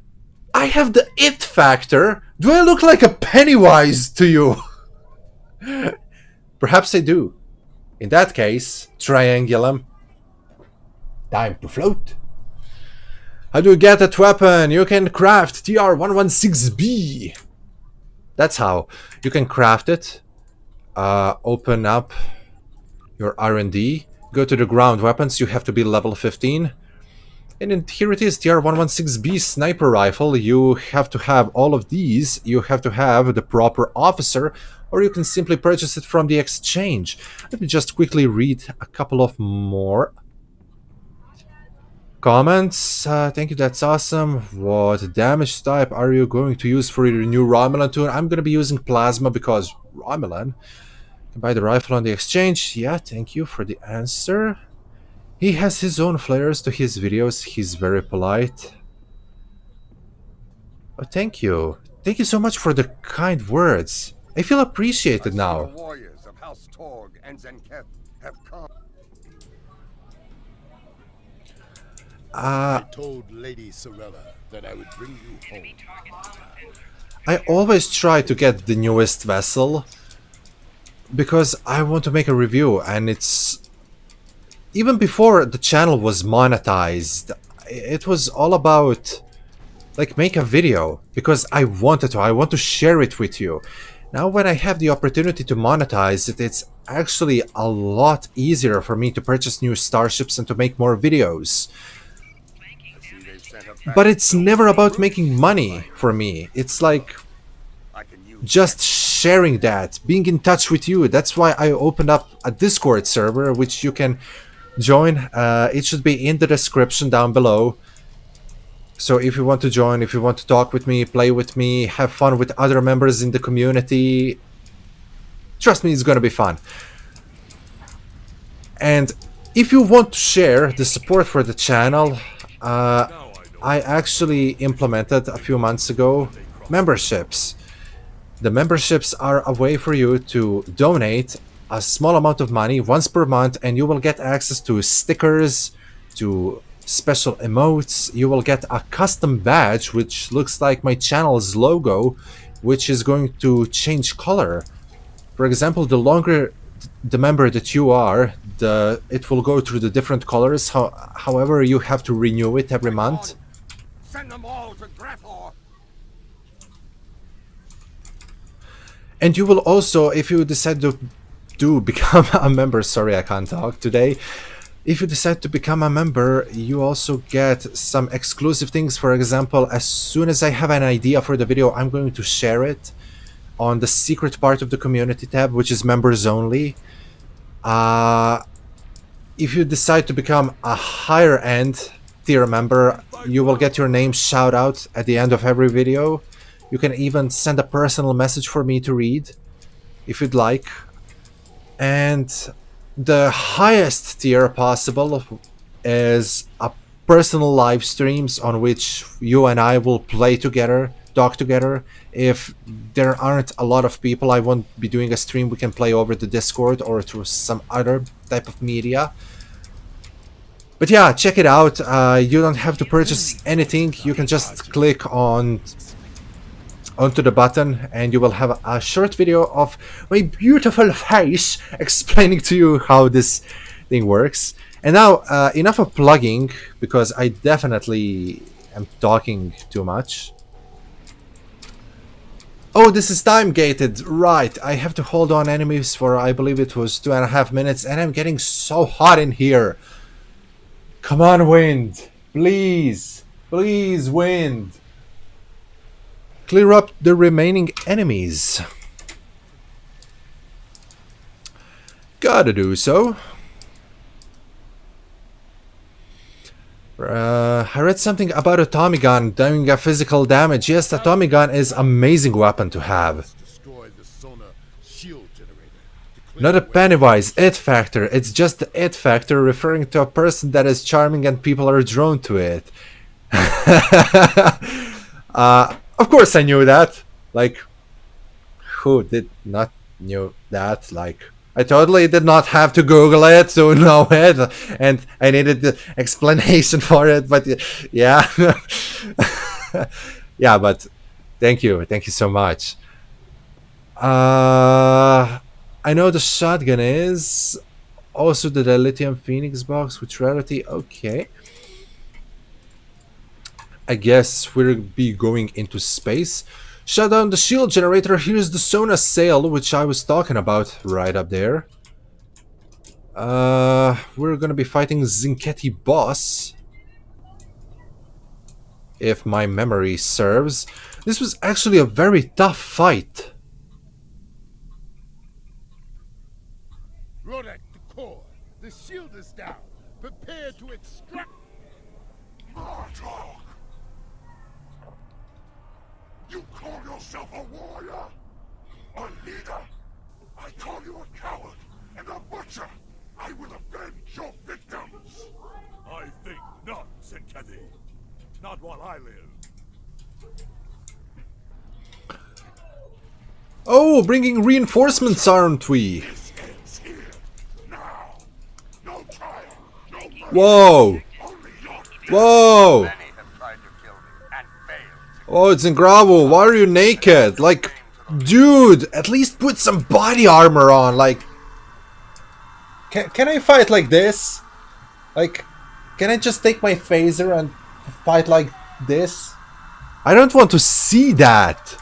I have the it factor. Do I look like a Pennywise to you? Perhaps I do. In that case, Triangulum, time to float. How do you get that weapon? You can craft TR-116B. That's how. You can craft it. Open up your R&D. Go to the ground weapons. You have to be level 15. And then here it is, TR-116B sniper rifle. You have to have all of these. You have to have the proper officer, or you can simply purchase it from the exchange. Let me just quickly read a couple of more comments. Thank you, that's awesome. What damage type are you going to use for your new Romulan tool? I'm going to be using plasma because Romulan. Can buy the rifle on the exchange. Yeah, thank you for the answer. He has his own flares to his videos. He's very polite. Oh, thank you. Thank you so much for the kind words. I feel appreciated now. The warriors of House Torg and Zenketh have come. I told Lady Sorella that I would bring you home. I always try to get the newest vessel because I want to make a review, and it's even before the channel was monetized. It was all about like make a video because I wanted to. I want to share it with you. Now when I have the opportunity to monetize it, it's actually a lot easier for me to purchase new starships and to make more videos. But it's never about making money for me. It's like just sharing that, being in touch with you. That's why I opened up a Discord server, which you can join. It should be in the description down below. So if you want to join, if you want to talk with me, play with me, have fun with other members in the community, trust me, it's gonna be fun. And if you want to share the support for the channel, I actually implemented a few months ago memberships. The memberships are a way for you to donate a small amount of money once per month, and you will get access to stickers, to special emotes. You will get a custom badge which looks like my channel's logo, which is going to change color. For example, the longer the member that you are, it will go through the different colors. However, you have to renew it every month. Send them all to Grethor. And you will also, if you decide to become a member, sorry I can't talk today, if you decide to become a member, you also get some exclusive things. For example, as soon as I have an idea for the video, I'm going to share it on the secret part of the community tab, which is members only. If you decide to become a higher end tier member, you will get your name shout out at the end of every video. You can even send a personal message for me to read if you'd like. And the highest tier possible is a personal live streams on which you and I will play together, talk together. If there aren't a lot of people, I won't be doing a stream. We can play over the Discord or through some other type of media. But yeah, check it out. You don't have to purchase anything. You can just click onto the button and you will have a short video of my beautiful face explaining to you how this thing works. And now, enough of plugging, because I definitely am talking too much. Oh, this is time gated. Right, I have to hold on enemies for, I believe it was 2.5 minutes, and I'm getting so hot in here. Come on, wind. Please. Please, wind. Clear up the remaining enemies. Gotta do so. I read something about a Tommy gun doing a physical damage. Yes, the Tommy gun is amazing weapon to have. Destroy the sonar shield generator. Not a Pennywise, it factor. It's just the it factor, referring to a person that is charming and people are drawn to it. Of course I knew that. Like, who did not knew that? Like, I totally did not have to Google it to know it, and I needed the explanation for it, but yeah. Yeah, but thank you so much. I know the shotgun is also the Dilithium Phoenix box with rarity. Okay, I guess we'll be going into space. Shut down the shield generator. Here's the Sona sail, which I was talking about right up there. We're gonna be fighting Zinketti boss, if my memory serves. This was actually a very tough fight. Rodek, the core. The shield is down. Prepare to extract. Martok! You call yourself a warrior? A leader? I call you a coward and a butcher. I will avenge your victims. I think not, Zinketti. Not while I live. Oh, bringing reinforcements, aren't we? This ends here. Now. No trial. No mercy. Whoa! Only your Whoa! Many have tried to kill me and failed. Oh, it's in Gravo. Why are you naked? Like, dude, at least put some body armor on. Like, can I fight like this? Like, can I just take my phaser and fight like this? I don't want to see that.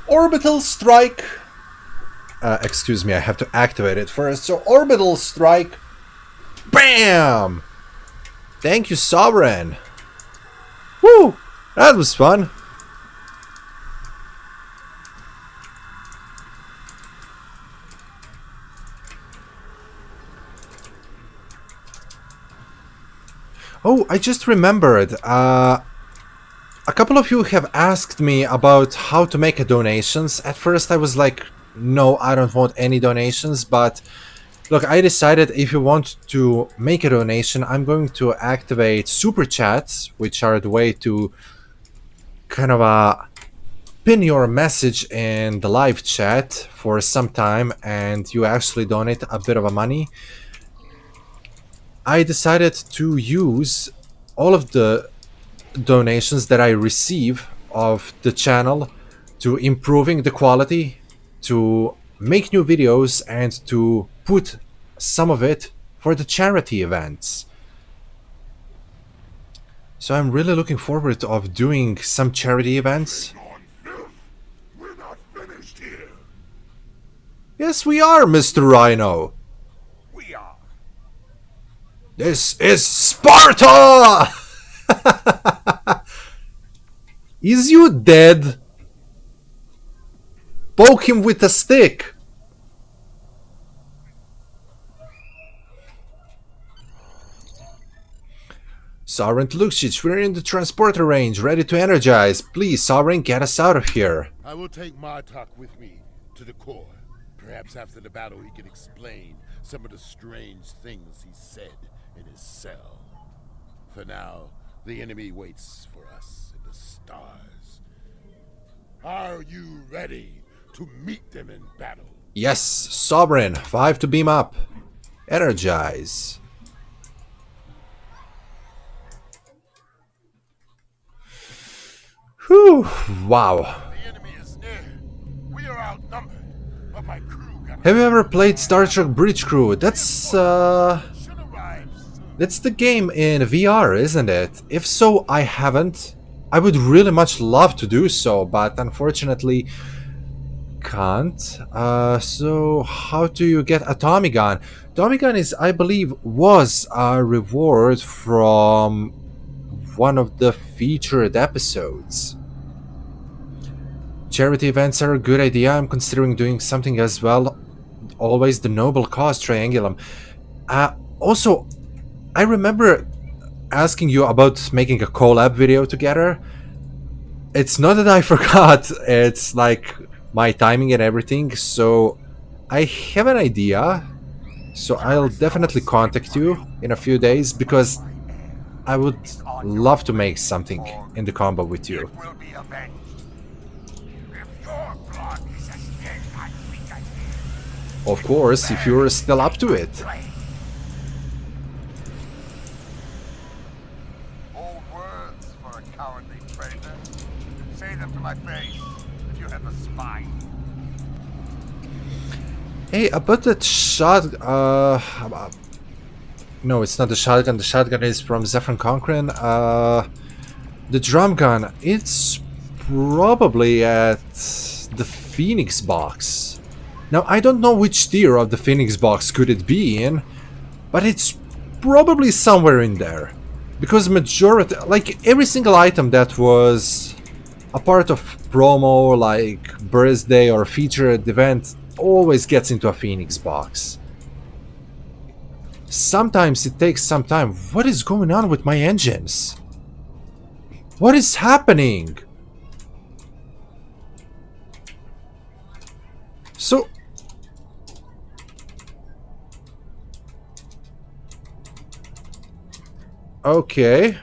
Orbital strike. Excuse me, I have to activate it first. So orbital strike. Bam! Thank you, Sovereign. Woo! That was fun. Oh, I just remembered. a couple of you have asked me about how to make a donations. At first I was like, no, I don't want any donations, but look, I decided if you want to make a donation, I'm going to activate super chats, which are the way to kind of pin your message in the live chat for some time and you actually donate a bit of a money. I decided to use all of the donations that I receive of the channel to improving the quality, to make new videos, and to put some of it for the charity events. So I'm really looking forward of doing some charity events. We're not finished here. Yes, we are, Mr. Rhino. We are. This is Sparta! Is you dead? Poke him with a stick. Sovereign Luxic, we're in the transporter range, ready to energize. Please, Sovereign, get us out of here. I will take Martok with me to the core. Perhaps after the battle he can explain some of the strange things he said in his cell. For now, the enemy waits for us in the stars. Are you ready to meet them in battle? Yes, Sovereign, 5 to beam up. Energize. Whew, wow. The enemy is near. We are outnumbered, but my crew got... Have you ever played Star Trek Bridge Crew? That's should arrive soon. that's the game in VR, isn't it? If so, I haven't. I would really much love to do so, but unfortunately can't. So how do you get a Tommy gun? Tommy gun is, I believe, was a reward from one of the featured episodes. Charity events are a good idea. I'm considering doing something as well. Always the noble cause triangulum. Also, I remember asking you about making a collab video together. It's not that I forgot, it's like my timing and everything, so I have an idea. So I'll definitely contact you in a few days because I would love to make something in the combo with you. Will be avenged. If your blood is as thin as we can hear, Of course, if you're still up to it. Old words for a cowardly traitor. Say them to my face if you have a spine. Hey, about that shot, no, it's not the shotgun. The shotgun is from Zephyr Conquering. The drum gun, it's probably at the Phoenix box. Now, I don't know which tier of the Phoenix box could it be in, but it's probably somewhere in there. Because majority, like every single item that was a part of promo, like birthday or featured event, always gets into a Phoenix box. Sometimes it takes some time. What is going on with my engines? What is happening? So... Okay.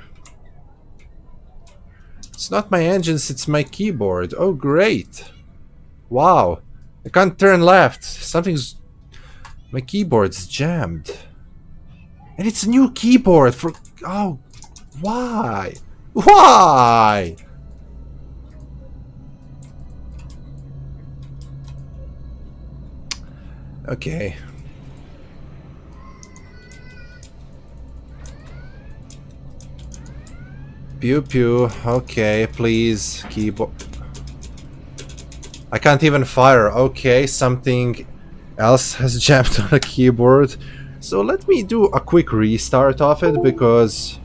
It's not my engines, it's my keyboard. Oh, great. Wow. I can't turn left. Something's... My keyboard's jammed. And it's a new keyboard for... Oh, why? Why? Okay. Pew pew. Okay, please. Keyboard. I can't even fire. Okay, something else has jammed on the keyboard. So let me do a quick restart of it because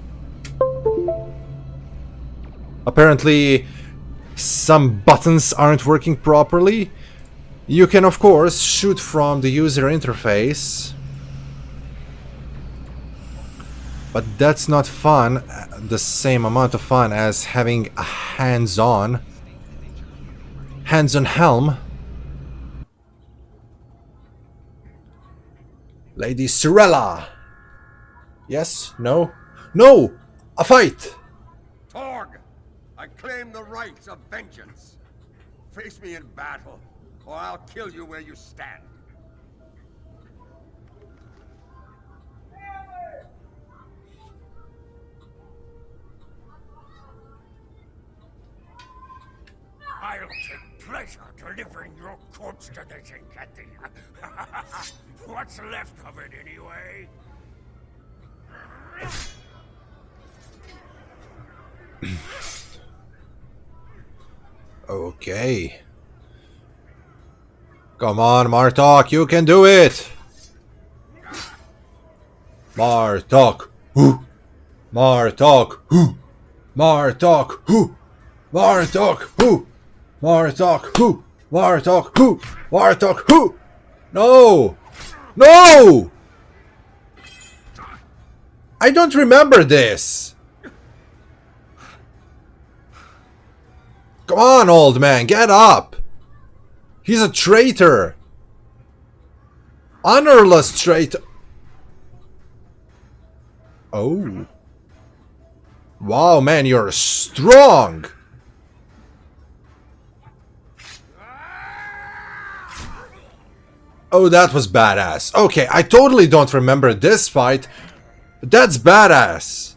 apparently some buttons aren't working properly. You can of course shoot from the user interface. But that's not fun, the same amount of fun as having a hands-on helm. Lady Cirella! Yes? No? No! A fight! Torg! I claim the rights of vengeance. Face me in battle, or I'll kill you where you stand. I'll take pleasure delivering your corpse to the Zinkati. What's left of it, anyway? Okay. Come on, Martok, you can do it! Martok! Who? Martok! Who? Martok! Who? Martok! Who? Martok! Who? Martok! Who? Martok! Who? No! No! I don't remember this! Come on, old man, get up! He's a traitor! Honorless traitor! Oh. Wow, man, you're strong! Oh, that was badass. Okay, I totally don't remember this fight. That's badass!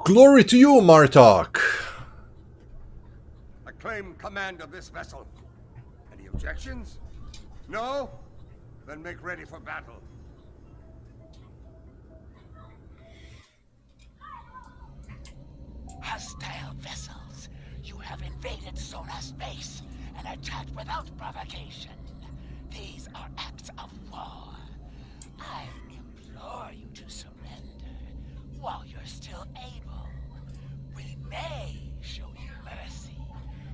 Glory to you, Martok! I claim command of this vessel. Any objections? No? Then make ready for battle. Hostile vessels, you have invaded solar space and attacked without provocation. These are acts of war. I implore you to surrender while you're still able. We may show you mercy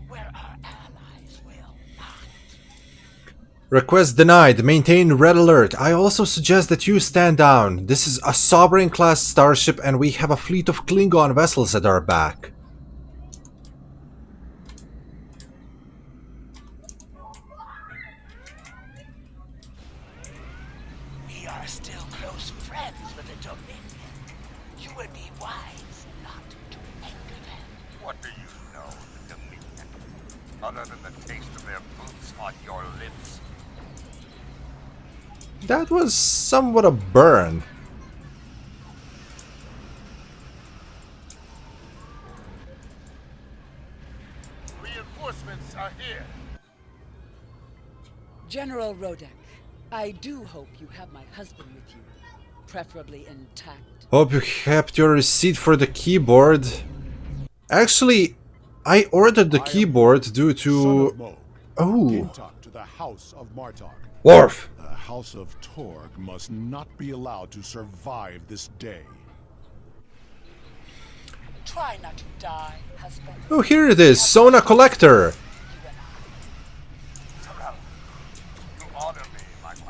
where our allies will not. Request denied. Maintain red alert. I also suggest that you stand down. This is a Sovereign-class starship and we have a fleet of Klingon vessels at our back. We are still close friends with the Dominion. You would be wise not to anger them. What do you know of the Dominion? Other than the taste of their boots on your lips? That was somewhat a burn. Reinforcements are here. General Rodek, I do hope you have my husband with you, preferably intact. Hope you kept your receipt for the keyboard. Actually, I ordered the keyboard due to... Oh, To the House of Martok. Worf! The House of Torg must not be allowed to survive this day. Try not to die, husband. Oh, here it is, Sona Collector!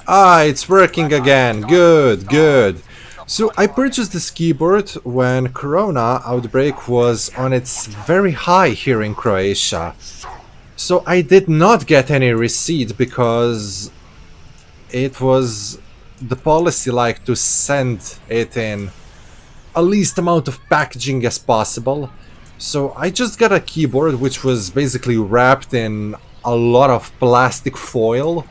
Ah, it's working again. Good, good. So I purchased this keyboard when Corona outbreak was on its very high here in Croatia. So I did not get any receipt because it was the policy like to send it in a least amount of packaging as possible. So I just got a keyboard which was basically wrapped in a lot of plastic foil.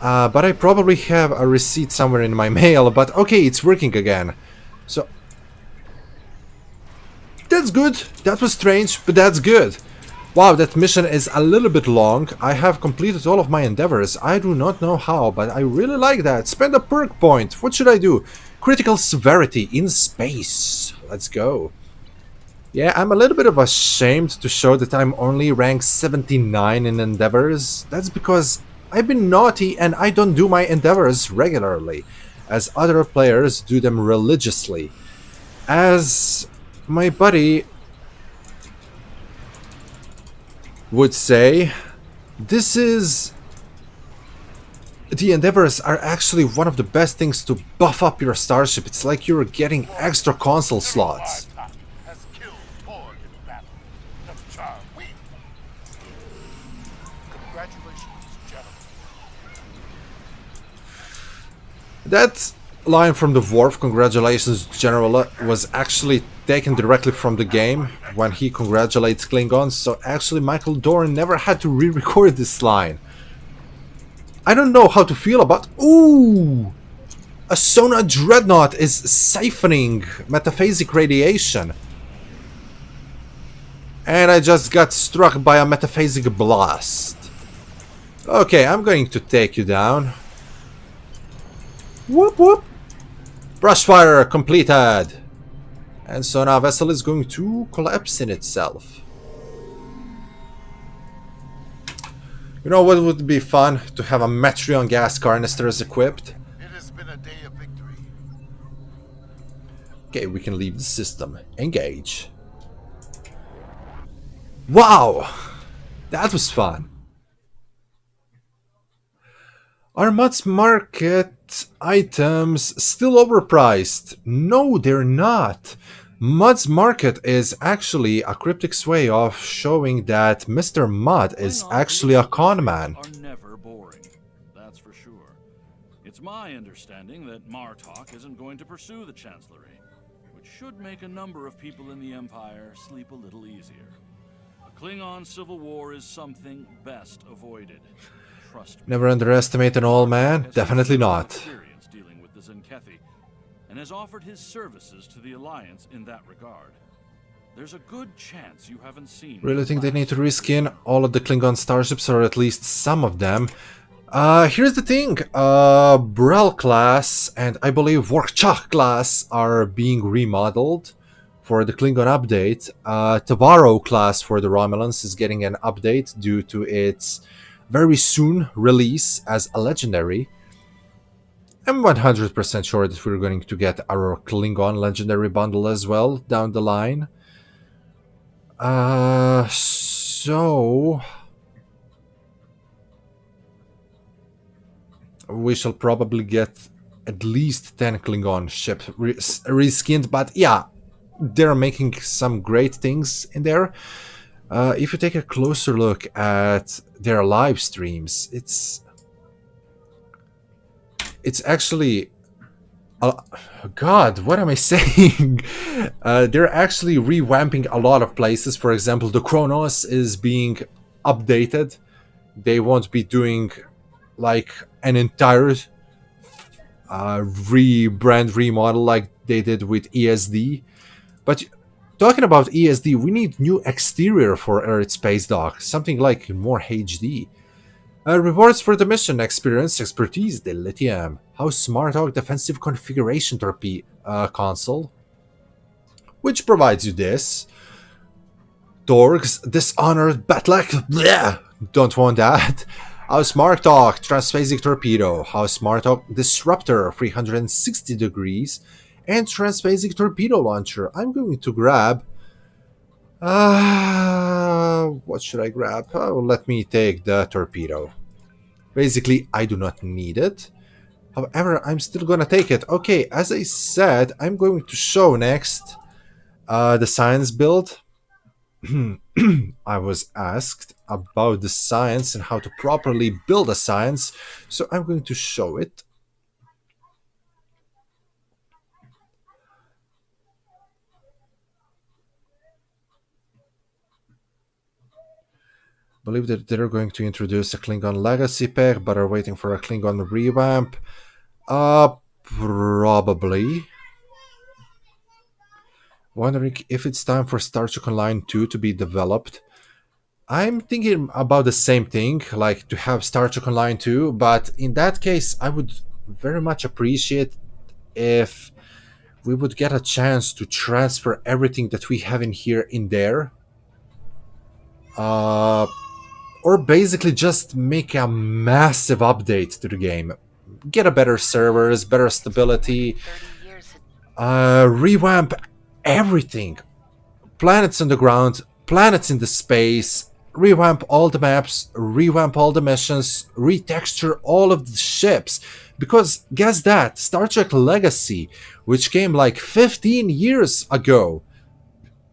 But I probably have a receipt somewhere in my mail, but okay, it's working again. So... that's good. That was strange, but that's good. Wow, that mission is a little bit long. I have completed all of my endeavors. I do not know how, but I really like that. Spend a perk point. What should I do? Critical severity in space. Let's go. Yeah, I'm a little bit of ashamed to show that I'm only rank 79 in endeavors. That's because I've been naughty and I don't do my endeavors regularly, as other players do them religiously. As my buddy would say, this is the endeavors are actually one of the best things to buff up your starship. It's like you're getting extra console slots. Has killed Torg in battle. The Char win. Congratulations, gentlemen. That line from the Dwarf, "Congratulations, General," was actually taken directly from the game when he congratulates Klingons, so actually Michael Dorn never had to re-record this line. I don't know how to feel about... Ooh! A Sona Dreadnought is siphoning metaphasic radiation. And I just got struck by a metaphasic blast. Okay, I'm going to take you down. Whoop whoop! Brushfire completed! And so now vessel is going to collapse in itself. You know what would be fun? To have a Metreon gas canisters equipped. It has been a day of victory. Okay, we can leave the system. Engage. Wow! That was fun. Are Mutt's market items still overpriced? No, they're not. Mutt's market is actually a cryptic way of showing that Mr. Mutt is actually a con man. Are never boring, that's for sure. It's my understanding that Martok isn't going to pursue the Chancellery, which should make a number of people in the Empire sleep a little easier. A Klingon civil war is something best avoided. Trust me. Never underestimate an old man? Definitely not. Experience dealing with the Zenkethi, and has offered his services to the Alliance in that regard. There's a good chance you haven't seen... Really think they need to reskin all of the Klingon starships, or at least some of them? Here's the thing. Brel class and I believe Workchak class are being remodeled for the Klingon update. Tavaro class for the Romulans is getting an update due to its very soon release as a legendary. I'm 100% sure that we're going to get our Klingon legendary bundle as well down the line. So we shall probably get at least 10 Klingon ships reskinned, but yeah, they're making some great things in there. If you take a closer look at their live streams, it's actually... God, what am I saying? They're actually revamping a lot of places. For example, the Kronos is being updated. They won't be doing like an entire rebrand remodel like they did with ESD. But talking about ESD, we need new exterior for Earth Space Dock, something like more HD. Rewards for the mission: experience, expertise, the lithium. House Smarthawk defensive configuration console, which provides you this. Torg's dishonored Batlack. Bleh, don't want that. House Smarthawk transphasic torpedo. House Smarthawk disruptor 360 degrees, and transphasic torpedo launcher. I'm going to grab. What should I grab? Oh, let me take the torpedo. Basically, I do not need it. However, I'm still gonna take it. Okay, as I said, I'm going to show next the science build. I was asked about the science and how to properly build a science, so I'm going to show it. Believe that they're going to introduce a Klingon legacy pack, but are waiting for a Klingon revamp. Probably. Wondering if it's time for Star Trek Online 2 to be developed. I'm thinking about the same thing, like to have Star Trek Online 2, but in that case, I would very much appreciate if we would get a chance to transfer everything that we have in here in there. Or basically just make a massive update to the game. Get a better servers, better stability, revamp everything. Planets on the ground, planets in the space, revamp all the maps, revamp all the missions, retexture all of the ships. Because guess that, Star Trek Legacy, which came like 15 years ago,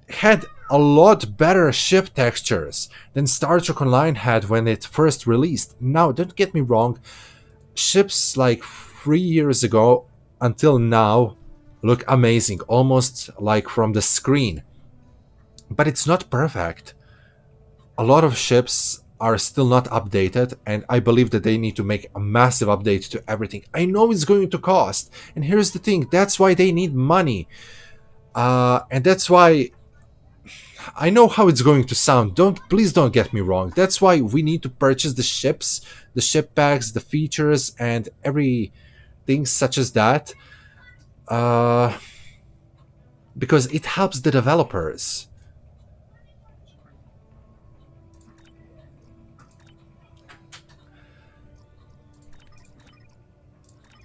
had a lot better ship textures than Star Trek Online had when it first released. Now, don't get me wrong, ships like 3 years ago until now look amazing, almost like from the screen. But it's not perfect. A lot of ships are still not updated, and I believe that they need to make a massive update to everything. I know it's going to cost, and here's the thing, that's why they need money. And that's why I know how it's going to sound. Please don't get me wrong. That's why we need to purchase the ships, the ship packs, the features, and everything such as that. Uh, because it helps the developers.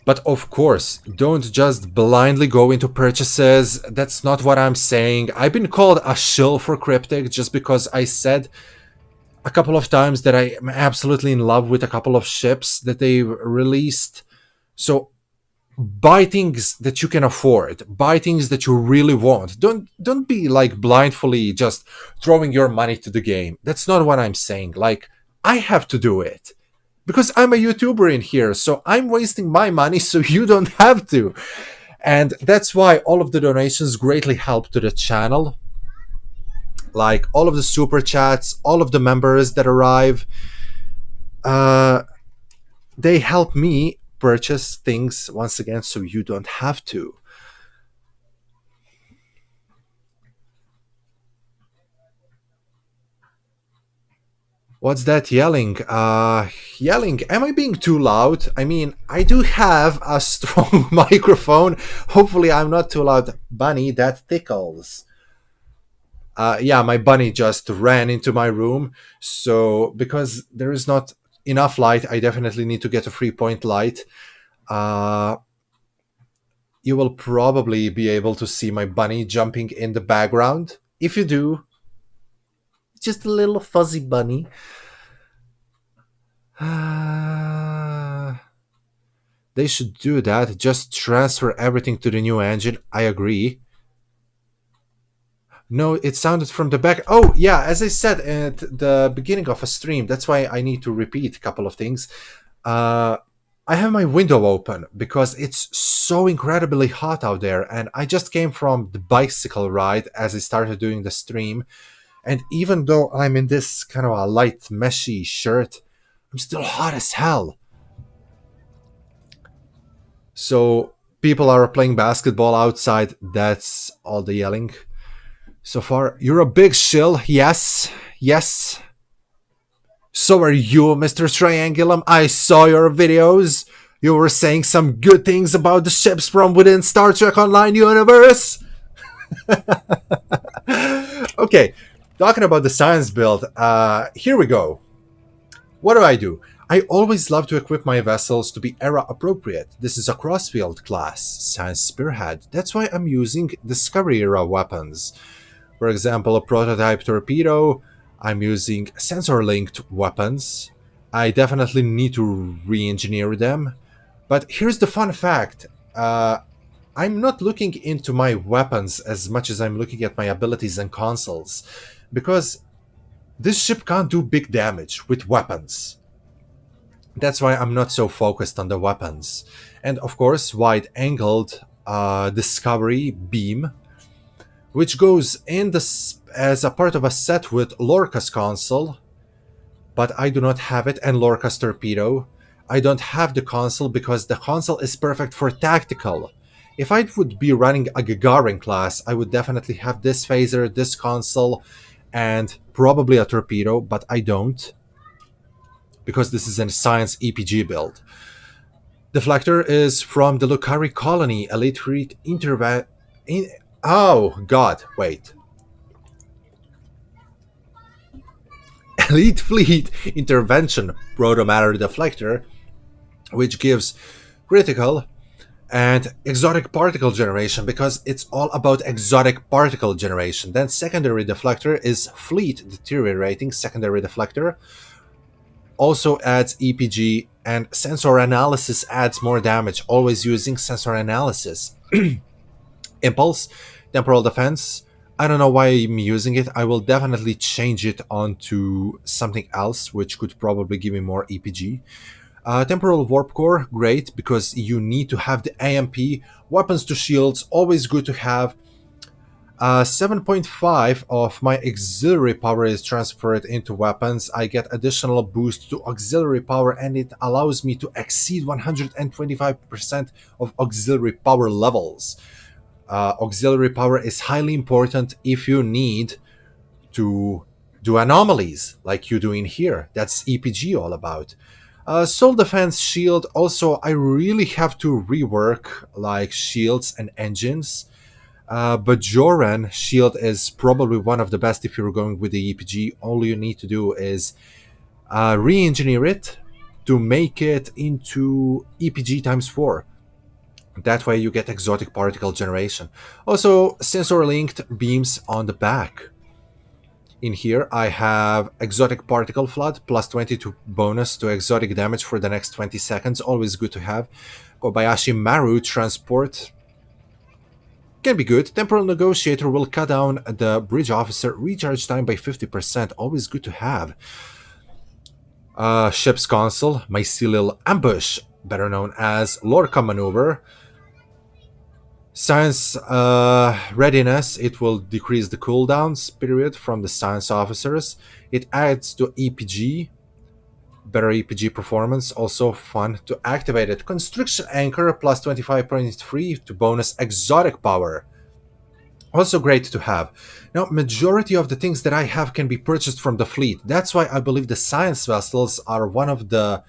But of course, don't just blindly go into purchases. That's not what I'm saying. I've been called a shill for Cryptic just because I said a couple of times that I am absolutely in love with a couple of ships that they've released. So buy things that you can afford. Buy things that you really want. Don't be like blindly just throwing your money to the game. That's not what I'm saying. Like, I have to do it because I'm a YouTuber in here, so I'm wasting my money so you don't have to. And that's why all of the donations greatly help to the channel. Like all of the super chats, all of the members that arrive, they help me purchase things once again so you don't have to. What's that yelling? Yelling. Am I being too loud? I mean, I do have a strong microphone. Hopefully, I'm not too loud. Bunny, that tickles. Yeah, my bunny just ran into my room. So, because there is not enough light, I definitely need to get a 3-point light. Uh, you will probably be able to see my bunny jumping in the background. If you do, just a little fuzzy bunny. They should do that. Just transfer everything to the new engine. I agree. No, it sounded from the back. Oh, yeah, as I said at the beginning of a stream, that's why I need to repeat a couple of things. I have my window open because it's so incredibly hot out there, and I just came from the bicycle ride as I started doing the stream. And even though I'm in this kind of a light, meshy shirt, I'm still hot as hell. So people are playing basketball outside. That's all the yelling so far. You're a big shill. Yes. Yes. So are you, Mr. Triangulum. I saw your videos. You were saying some good things about the ships from within Star Trek Online universe. Okay, talking about the science build, here we go. What do? I always love to equip my vessels to be era appropriate. This is a crossfield class, Science Spearhead. That's why I'm using Discovery era weapons. For example, a prototype torpedo, I'm using sensor linked weapons. I definitely need to re engineer them. But here's the fun fact. I'm not looking into my weapons as much as I'm looking at my abilities and consoles, because this ship can't do big damage with weapons. That's why I'm not so focused on the weapons. And of course, wide-angled Discovery beam, which goes in as a part of a set with Lorca's console, but I do not have it, and Lorca's torpedo. I don't have the console because the console is perfect for tactical. If I would be running a Gagarin class, I would definitely have this phaser, this console, and probably a torpedo, but I don't, because this is a science EPG build. Deflector is from the Lucari Colony Elite Fleet Oh, God, wait. Elite Fleet Intervention Protomatter Deflector, which gives critical and exotic particle generation, because it's all about exotic particle generation. Then secondary deflector is fleet deteriorating secondary deflector, also adds EPG, and sensor analysis adds more damage, always using sensor analysis. Impulse, temporal defense. I don't know why I'm using it. I will definitely change it onto something else, which could probably give me more EPG. Temporal warp core, great, because you need to have the AMP. Weapons to shields, always good to have. 7.5 of my auxiliary power is transferred into weapons. I get additional boost to auxiliary power, and it allows me to exceed 125% of auxiliary power levels. Auxiliary power is highly important if you need to do anomalies like you do in here. That's EPG all about. Soul defense shield, also I really have to rework like shields and engines. But Joran shield is probably one of the best if you're going with the EPG. All you need to do is re-engineer it to make it into EPG times 4. That way you get exotic particle generation. Also, sensor linked beams on the back. In here I have exotic particle flood, plus 22 bonus to exotic damage for the next 20 seconds. Always good to have. Kobayashi Maru transport can be good. Temporal negotiator will cut down the bridge officer recharge time by 50%. Always good to have. Ship's console, mycelial ambush, better known as Lorca maneuver. Science readiness, it will decrease the cooldowns period from the science officers. It adds to EPG, better EPG performance, also fun to activate it. Constriction anchor, plus 25.3 to bonus exotic power. Also great to have. Now, majority of the things that I have can be purchased from the fleet. That's why I believe the science vessels are one of the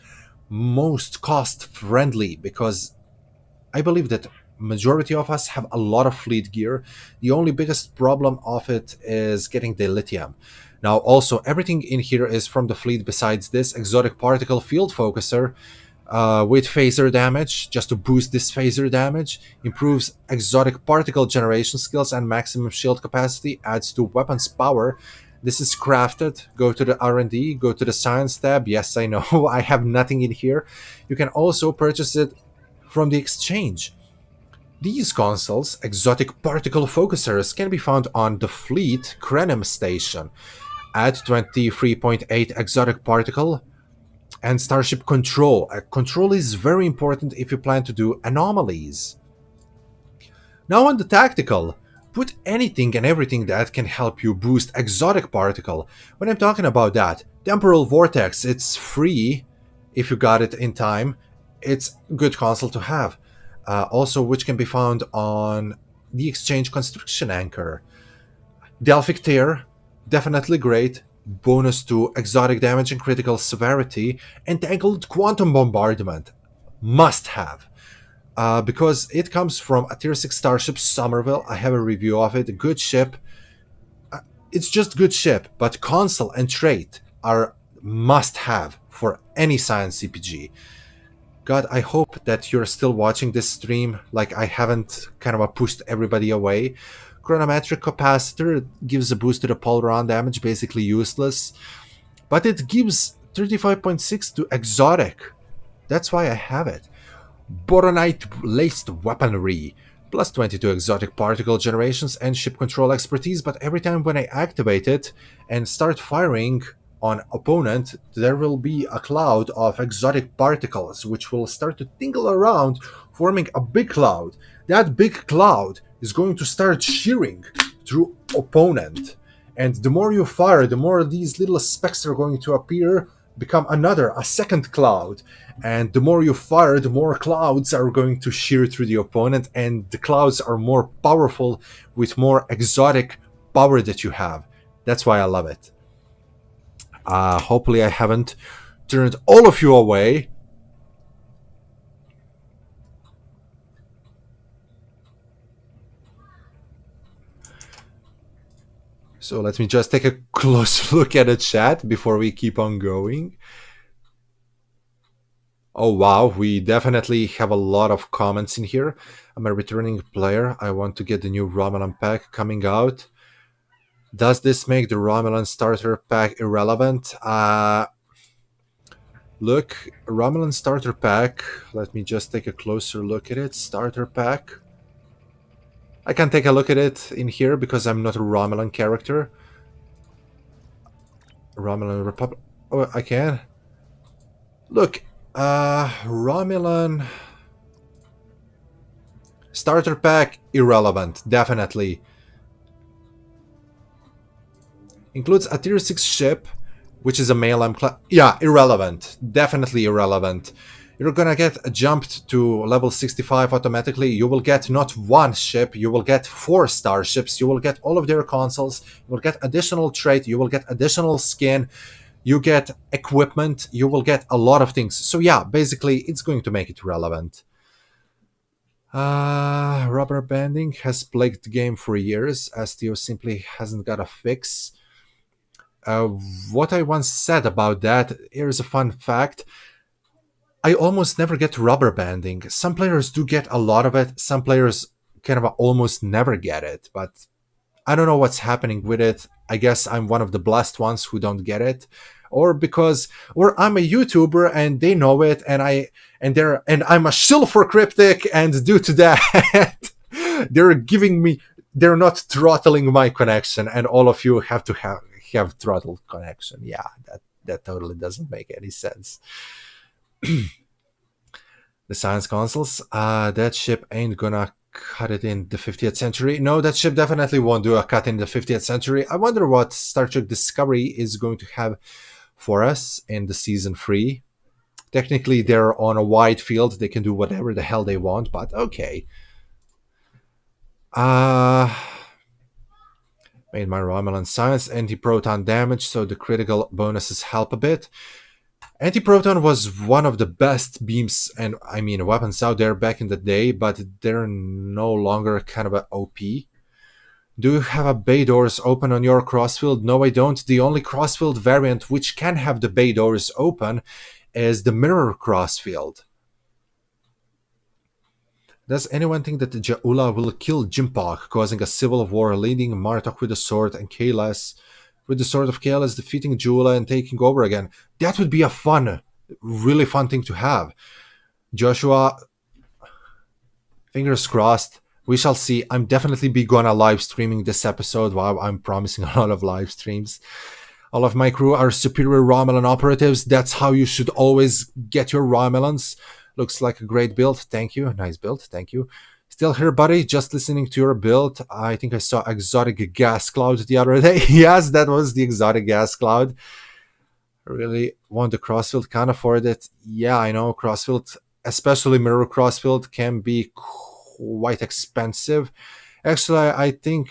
most cost-friendly, because I believe that majority of us have a lot of fleet gear. The only biggest problem of it is getting the lithium. Now, also, everything in here is from the fleet besides this exotic particle field focuser with phaser damage, just to boost this phaser damage, improves exotic particle generation skills and maximum shield capacity, adds to weapons power. This is crafted. Go to the R&D, go to the science tab. Yes, I know, I have nothing in here. You can also purchase it from the exchange. These consoles, exotic particle focusers, can be found on the fleet Krenim station. Add 23.8 exotic particle and starship control. Control is very important if you plan to do anomalies. Now on the tactical, put anything and everything that can help you boost exotic particle. When I'm talking about that, temporal vortex, it's free if you got it in time. It's a good console to have. Also, which can be found on the exchange constriction anchor. Delphic tear, definitely great. Bonus to exotic damage and critical severity. Entangled quantum bombardment, must have. Because it comes from a tier 6 starship, Somerville. I have a review of it. Good ship. It's just good ship, but console and trait are must have for any science CPG. God, I hope that you're still watching this stream, like I haven't kind of pushed everybody away. Chronometric capacitor gives a boost to the Polaron damage, basically useless. But it gives 35.6 to exotic. That's why I have it. Boronite laced weaponry, plus 22 exotic particle generations and ship control expertise, but every time when I activate it and start firing on opponent, there will be a cloud of exotic particles which will start to tingle around, forming a big cloud. That big cloud is going to start shearing through opponent, and the more you fire, the more these little specks are going to appear, become a second cloud, and the more you fire, the more clouds are going to shear through the opponent, and the clouds are more powerful with more exotic power that you have. That's why I love it. Hopefully I haven't turned all of you away. So let me just take a close look at the chat before we keep on going. Oh wow, we definitely have a lot of comments in here. I'm a returning player. I want to get the new Romulan pack coming out. Does this make the Romulan starter pack irrelevant? Look, Romulan starter pack. Let me just take a closer look at it. Starter pack. I can take a look at it in here because I'm not a Romulan character. Romulan Republic. Oh, I can. Look, Romulan starter pack irrelevant, definitely. Includes a tier 6 ship, which is a male M class. Yeah, irrelevant. Definitely irrelevant. You're gonna get jumped to level 65 automatically. You will get not one ship, you will get 4 starships. You will get all of their consoles. You will get additional trait. You will get additional skin. You get equipment. You will get a lot of things. So yeah, basically, it's going to make it relevant. Rubber banding has plagued the game for years. STO simply hasn't got a fix. Uh, what I once said about that, here's a fun fact. I almost never get rubber banding. Some players do get a lot of it, some players kind of almost never get it, but I don't know what's happening with it. I guess I'm one of the blessed ones who don't get it. Or I'm a YouTuber and they know it and I'm a shill for cryptic, and due to that they're giving me they're not throttling my connection, and all of you have to have throttled connection. Yeah, that totally doesn't make any sense. The science consoles, that ship ain't gonna cut it in the 50th century. No, that ship definitely won't do a cut in the 50th century. I wonder what Star Trek Discovery is going to have for us in the season 3. Technically, they're on a wide field. They can do whatever the hell they want, but okay. Made my Romulan science anti-proton damage, so the critical bonuses help a bit. Anti-proton was one of the best beams and weapons out there back in the day, but they're no longer kind of a OP. Do you have a bay doors open on your crossfield? No, I don't. The only crossfield variant which can have the bay doors open is the mirror crossfield. Does anyone think that the Jaula will kill Jimpak, causing a civil war, leading Martok with the sword and Kalas with the sword of Kalas defeating Jaula and taking over again? That would be a fun, really fun thing to have. Joshua, fingers crossed. We shall see. I'm definitely be gonna live streaming this episode. Wow, I'm promising a lot of live streams. All of my crew are superior Romulan operatives. That's how you should always get your Romulans. Looks like a great build. Thank you. Nice build. Thank you. Still here, buddy. Just listening to your build. I think I saw exotic gas cloud the other day. Yes, that was the exotic gas cloud. I really want the crossfield. Can't afford it. Yeah, I know. Crossfield, especially mirror crossfield, can be quite expensive. Actually, I think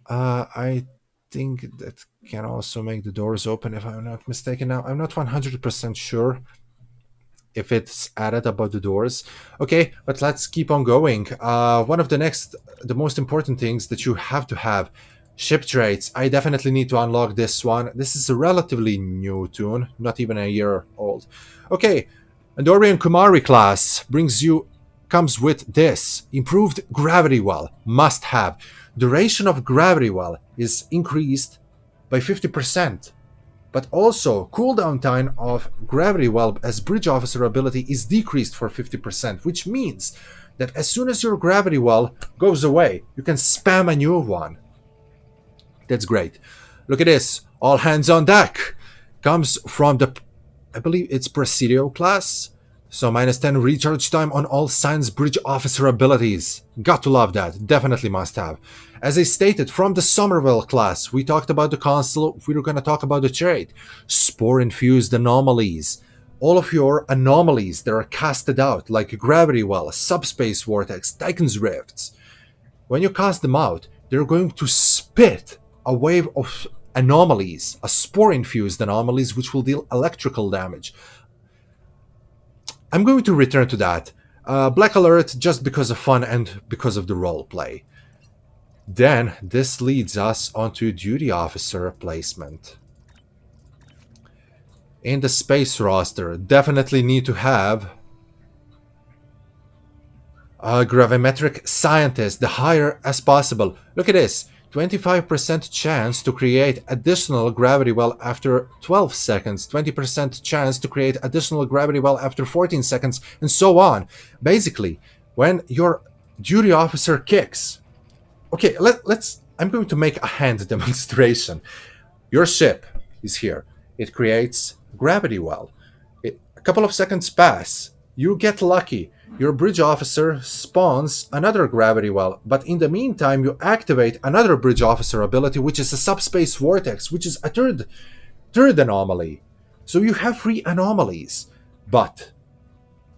that can also make the doors open, if I'm not mistaken. Now, I'm not 100% sure if it's added about the doors. Okay, but let's keep on going. One of the most important things that you have to have, ship traits. I definitely need to unlock this one. This is a relatively new tune, not even a year old. Okay, Andorian Kumari class comes with this. Improved gravity well, must have. Duration of gravity well is increased by 50%, but also cooldown time of gravity well as bridge officer ability is decreased for 50%, which means that as soon as your gravity well goes away, you can spam a new one. That's great. Look at this. All hands on deck. Comes from the, I believe it's Presidio class. So minus 10 recharge time on all science bridge officer abilities. Got to love that. Definitely must have. As I stated, from the Somerville class, we talked about the console. We're going to talk about the trait. Spore-infused anomalies. All of your anomalies that are casted out, like Gravity Well, Subspace Vortex, Titan's Rifts. When you cast them out, they're going to spit a wave of anomalies, a spore-infused anomalies, which will deal electrical damage. I'm going to return to that. Black Alert just because of fun and because of the roleplay. Then, this leads us onto Duty Officer placement. in the space roster. Definitely need to have a gravimetric scientist, the higher as possible. Look at this. 25% chance to create additional gravity well after 12 seconds, 20% chance to create additional gravity well after 14 seconds, and so on. Basically, when your duty officer kicks. Okay, I'm going to make a hand demonstration. Your ship is here. It creates gravity well. A couple of seconds pass. You get lucky. Your bridge officer spawns another gravity well, but in the meantime, you activate another bridge officer ability, which is a subspace vortex, which is a third anomaly. So you have 3 anomalies, but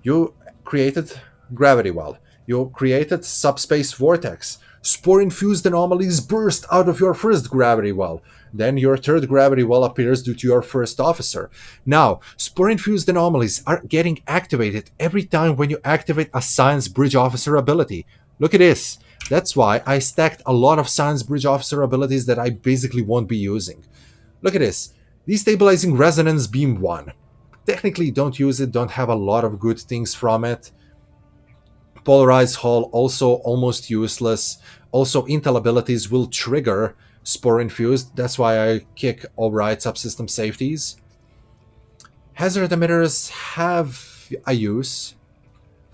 you created gravity well. You created subspace vortex. Spore-infused anomalies burst out of your first gravity well. Then your third gravity well appears due to your first officer. Now, spore-infused anomalies are getting activated every time when you activate a science bridge officer ability. Look at this. That's why I stacked a lot of science bridge officer abilities that I basically won't be using. Look at this. Destabilizing Resonance Beam 1. Technically don't use it, don't have a lot of good things from it. Polarized Hull, also almost useless. Also, Intel abilities will trigger Spore Infused. That's why I kick override subsystem safeties. Hazard emitters have a use.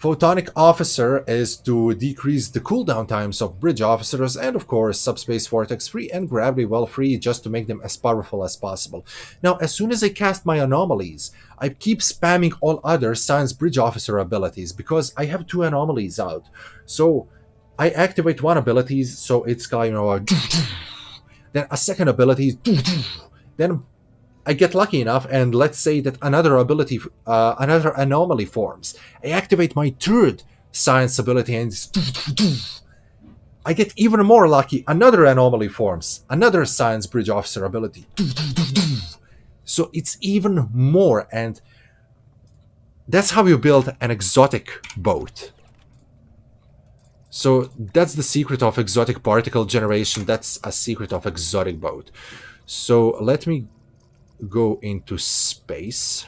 Photonic Officer is to decrease the cooldown times of bridge officers, and of course Subspace Vortex free and Gravity Well free, just to make them as powerful as possible. Now, as soon as I cast my anomalies, I keep spamming all other Science Bridge Officer abilities, because I have 2 anomalies out. So I activate one ability, so it's kind of then a second ability, then I get lucky enough, and let's say that another ability, another anomaly forms. I activate my third science ability, and I get even more lucky. Another anomaly forms, another science bridge officer ability. So it's even more, and that's how you build an exotic boat. So that's the secret of exotic particle generation. That's a secret of exotic boat. So let me go into space.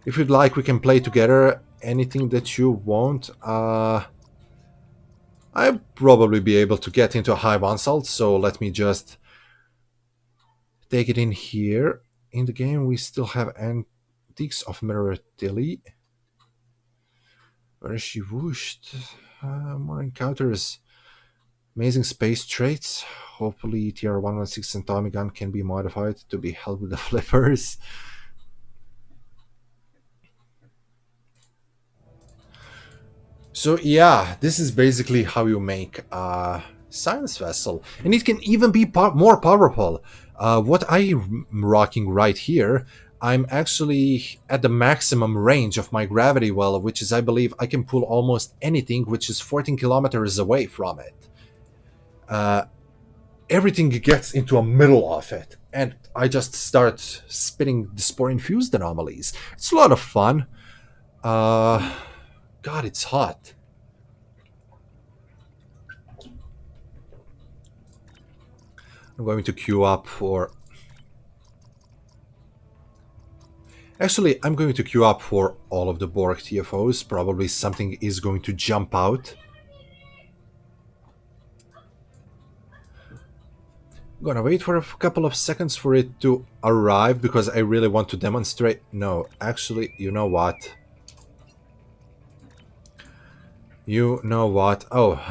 If you'd like, we can play together. Anything that you want. I'll probably be able to get into a Hive Unsalt, so let me just take it in here. In the game, we still have Antiques of Mirror Tilly. Where is she whooshed? More encounters. Amazing space traits. Hopefully TR-116 and Tommy Gun can be modified to be held with the flippers. So yeah, this is basically how you make a science vessel. And it can even be more powerful. What I'm rocking right here, I'm actually at the maximum range of my gravity well, which is, I believe, I can pull almost anything which is 14 kilometers away from it. Everything gets into a middle of it, and I just start spinning the spore-infused anomalies. It's a lot of fun. God, it's hot. I'm going to queue up for... Actually, I'm going to queue up for all of the Borg TFOs. Probably something is going to jump out. I'm gonna wait for a couple of seconds for it to arrive, because I really want to demonstrate... No, actually, you know what? You know what? Oh,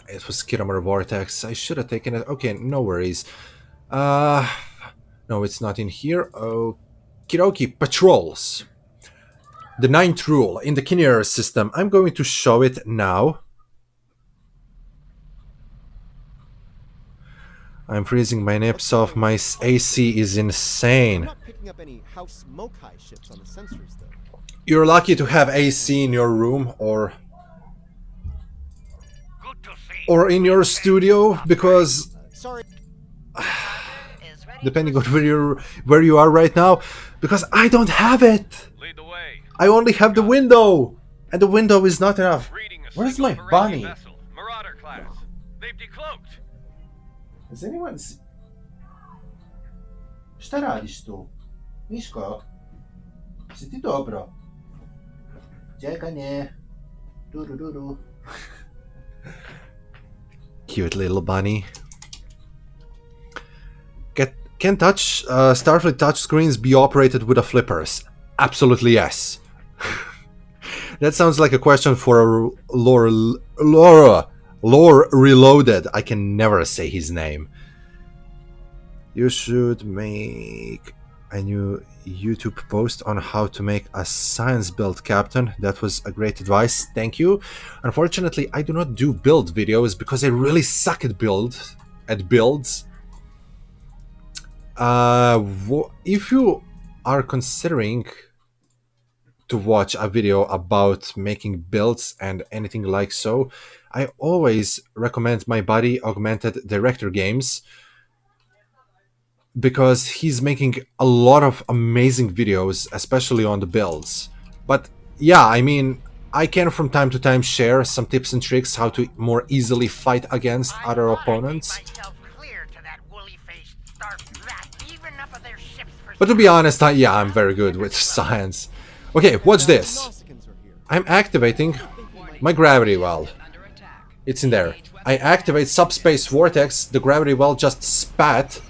it was Kiramer Vortex. I should have taken it. Okay, no worries. No, it's not in here. Oh, Kiroki Patrols. The 9th rule in the Kinnear system. I'm going to show it now. I'm freezing my nips off. My AC is insane. I'm not picking up any House Mokai ships on the sensors, though. You're lucky to have AC in your room or in your studio, because Sorry. depending on where you are right now, because I don't have it. Lead the way. I only have the window, and the window is not enough. Where's my bunny? Marauder class. They've decloaked. Has anyone Šta radiš tu? Miško, si ti dobro? Čekanje. Durururu. Cute little bunny. Can Starfleet touchscreens be operated with a flippers? Absolutely yes. That sounds like a question for a lore reloaded. I can never say his name. You should make a new YouTube post on how to make a science build, Captain. That was a great advice. Thank you. Unfortunately, I do not do build videos because I really suck at builds. If you are considering to watch a video about making builds and anything like so, I always recommend my buddy Augmented Director Games, because he's making a lot of amazing videos, especially on the builds. But yeah, I mean, I can from time to time share some tips and tricks how to more easily fight against other opponents. But to be honest, I'm very good with science. Okay, watch this. I'm activating my gravity well. It's in there. I activate subspace vortex. The gravity well just spat.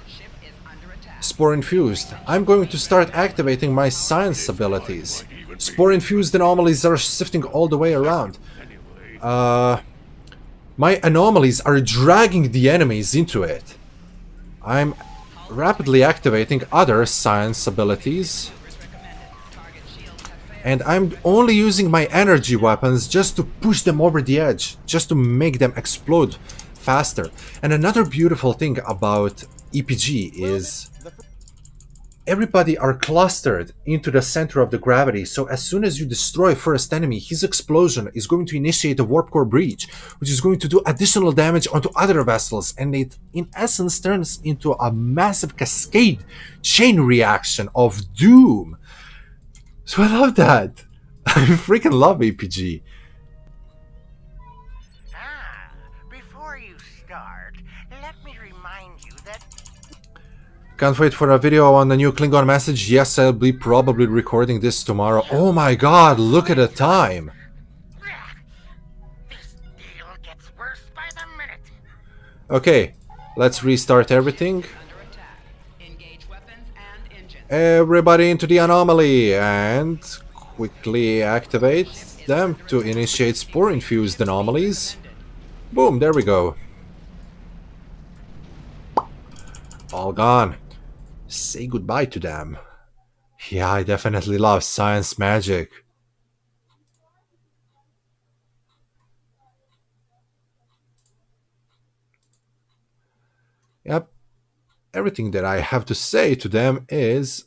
Spore infused. I'm going to start activating my science abilities. Spore infused anomalies are sifting all the way around. My anomalies are dragging the enemies into it. I'm rapidly activating other science abilities. And I'm only using my energy weapons just to push them over the edge, just to make them explode faster. And another beautiful thing about EPG is everybody are clustered into the center of the gravity, so as soon as you destroy first enemy, his explosion is going to initiate a warp core breach, which is going to do additional damage onto other vessels, and it in essence turns into a massive cascade chain reaction of doom. So I love that. I freaking love APG. Before you start, let me remind you that... Can't wait for a video on the new Klingon message. Yes, I'll be probably recording this tomorrow. Oh my god, look at the time. This deal gets worse by the minute. Okay, let's restart everything. Everybody into the anomaly and quickly activate them to initiate spore-infused anomalies. Boom, there we go. All gone. Say goodbye to them. Yeah, I definitely love science magic. Yep. Everything that I have to say to them is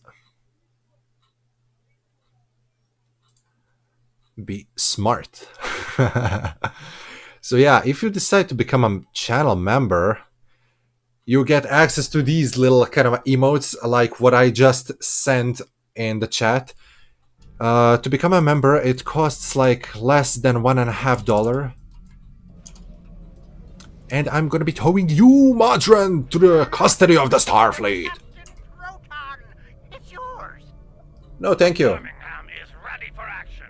be smart. So yeah, if you decide to become a channel member, you get access to these little kind of emotes like what I just sent in the chat. To become a member, it costs like less than $1.50. And I'm gonna be towing you, Modron, to the custody of the Starfleet. It's yours. No, thank you. Birmingham is ready for action.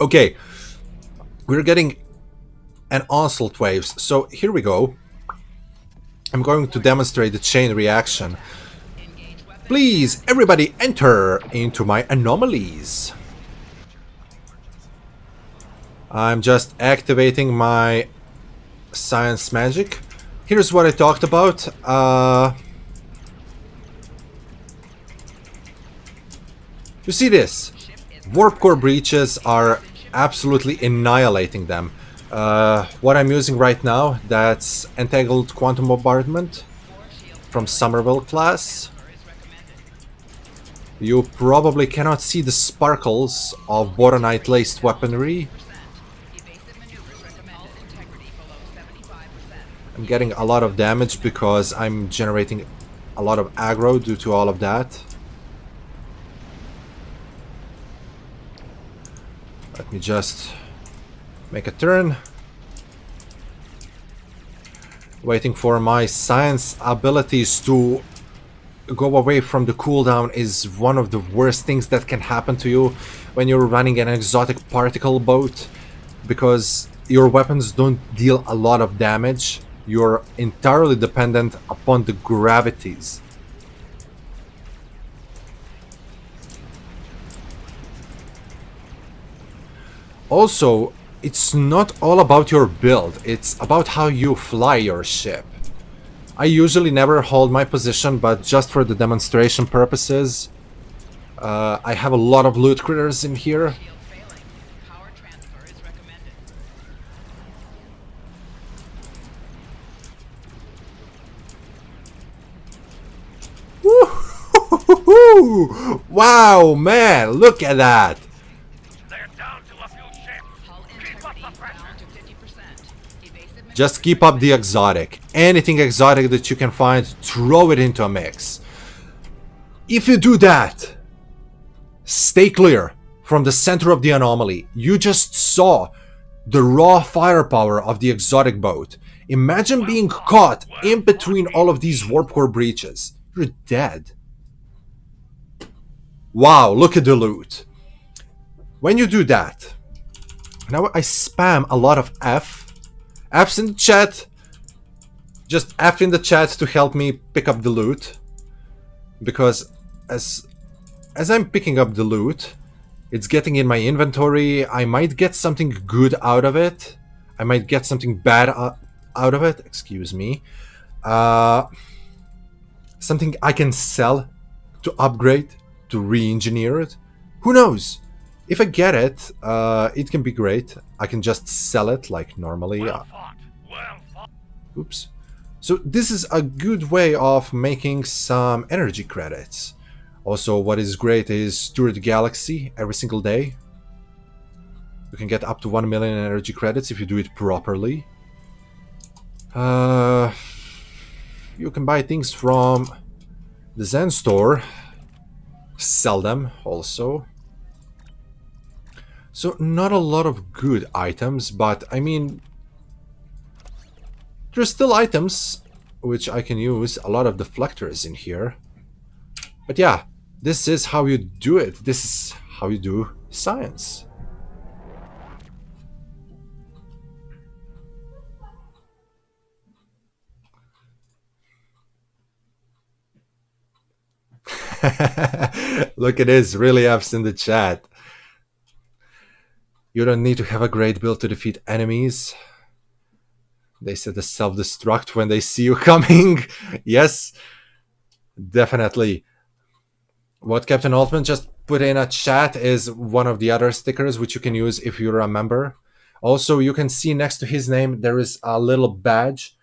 Okay, we're getting an onslaught waves, so here we go. I'm going to demonstrate the chain reaction. Please, everybody enter into my anomalies. I'm just activating my science magic. Here's what I talked about. You see this? Warp core breaches are absolutely annihilating them. What I'm using right now, that's Entangled Quantum Bombardment from Somerville class. You probably cannot see the sparkles of boronite-laced weaponry. I'm getting a lot of damage because I'm generating a lot of aggro due to all of that. Let me just make a turn. Waiting for my science abilities to go away from the cooldown is one of the worst things that can happen to you when you're running an exotic particle boat, because your weapons don't deal a lot of damage. You're entirely dependent upon the gravities. Also, it's not all about your build, it's about how you fly your ship. I usually never hold my position, but just for the demonstration purposes, I have a lot of loot critters in here. Woo! Wow, man, look at that! They're down to a few ships. Keep up the pressure. Just keep up the exotic. Anything exotic that you can find, throw it into a mix. If you do that, stay clear from the center of the anomaly. You just saw the raw firepower of the exotic boat. Imagine being caught in between all of these warp core breaches. You're dead. Wow, look at the loot. When you do that, now I spam a lot of F's in the chat. Just F in the chat to help me pick up the loot. Because as I'm picking up the loot, it's getting in my inventory. I might get something good out of it. I might get something bad out of it. Excuse me. Something I can sell to upgrade, to re-engineer it. Who knows? If I get it, it can be great. I can just sell it like normally. Well fought. Oops. So this is a good way of making some energy credits. Also, what is great is tour the galaxy every single day. You can get up to 1 million energy credits if you do it properly. You can buy things from the Zen store. Sell them also. So not a lot of good items, but I mean, there's still items which I can use. A lot of deflectors in here. But yeah, this is how you do it. This is how you do science. Look at this, really F's in the chat. You don't need to have a great build to defeat enemies. They said the self-destruct when they see you coming. Yes, definitely. What Captain Altman just put in a chat is one of the other stickers which you can use if you're a member. Also, you can see next to his name there is a little badge,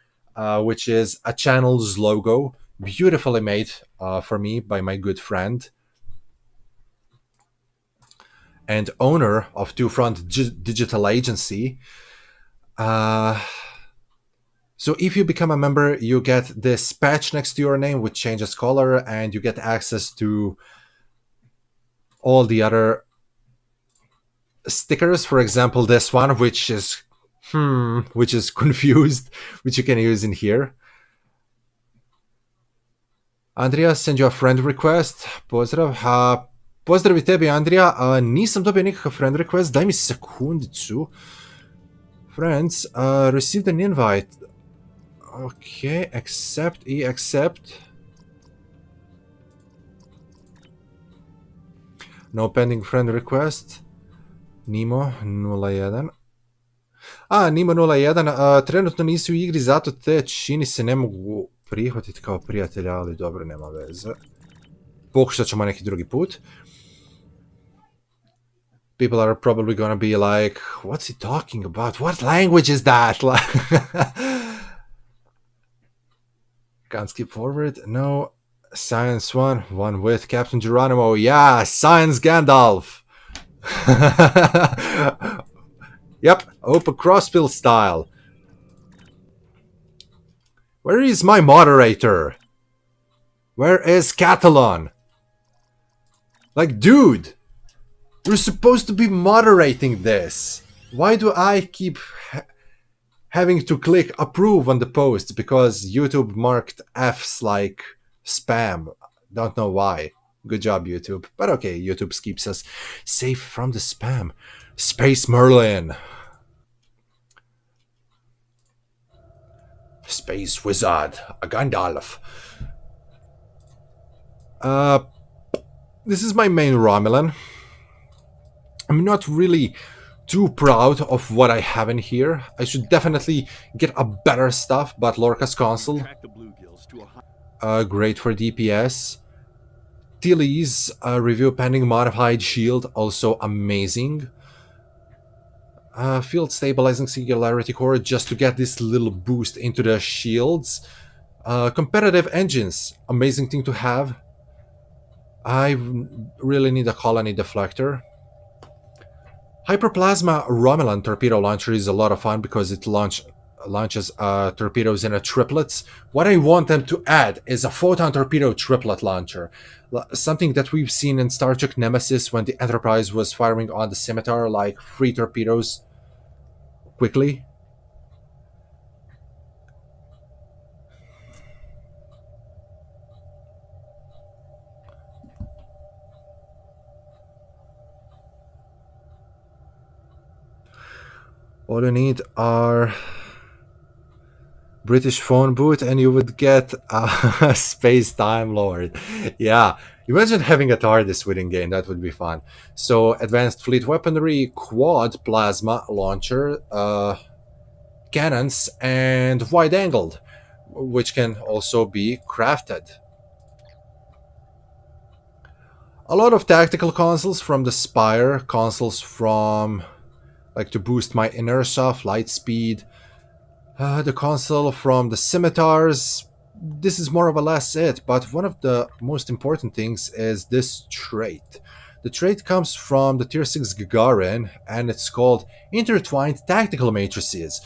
which is a channel's logo, beautifully made for me by my good friend and owner of Two Front Digital Agency. So if you become a member, you get this patch next to your name which changes color, and you get access to all the other stickers. For example, this one, which is confused, which you can use in here. Andrija, send you a friend request. Pozdrav. Pozdrav i tebi, Andrija. Nisam dobio nikakav friend request. Daj mi sekundicu. Friends, received an invite. Okay, accept, accept. No pending friend request. Nimo 01. Nimo 01. Trenutno nisi u igri, zato te čini se ne mogu prihvatiti kao prijatelja, ali dobro, nema veze. Pokušat ćemo neki drugi put. People are probably gonna be like, what's he talking about? What language is that? Can't skip forward. No. Science 1 with Captain Geronimo. Yeah, Science Gandalf. Yep, open crossbill style. Where is my moderator? Where is Catalan? Like, dude, you're supposed to be moderating this. Why do I keep having to click approve on the post? Because YouTube marked F's like spam. Don't know why. Good job, YouTube. But okay, YouTube keeps us safe from the spam. Space Merlin. Space Wizard. A Gandalf. This is my main Romulan. I'm not really too proud of what I have in here. I should definitely get a better stuff, but Lorca's console, great for DPS. Tilly's review pending modified shield, also amazing. Field stabilizing singularity core just to get this little boost into the shields. Competitive engines, amazing thing to have. I really need a colony deflector. Hyperplasma Romulan torpedo launcher is a lot of fun because it launches torpedoes in a triplets. What I want them to add is a photon torpedo triplet launcher. Something that we've seen in Star Trek Nemesis when the Enterprise was firing on the Scimitar, like 3 torpedoes quickly. All you need are British phone booth and you would get a Space Time Lord. Yeah, imagine having a TARDIS within game, that would be fun. So, advanced fleet weaponry, quad plasma launcher, cannons, and wide-angled, which can also be crafted. A lot of tactical consoles from the Spire, consoles from, like, to boost my inertia, flight speed, the console from the Scimitars. This is more or less it, but one of the most important things is this trait. The trait comes from the Tier 6 Gagarin, and it's called Intertwined Tactical Matrices.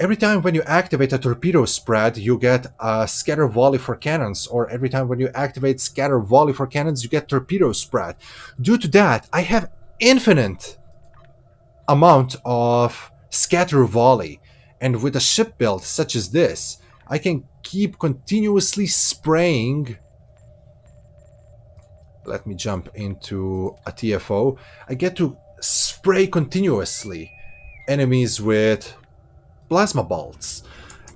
Every time when you activate a torpedo spread, you get a scatter volley for cannons, or every time when you activate scatter volley for cannons, you get torpedo spread. Due to that, I have infinite amount of scatter volley, and with a ship build such as this, I can keep continuously spraying. Let me jump into a TFO. I get to spray continuously enemies with plasma bolts.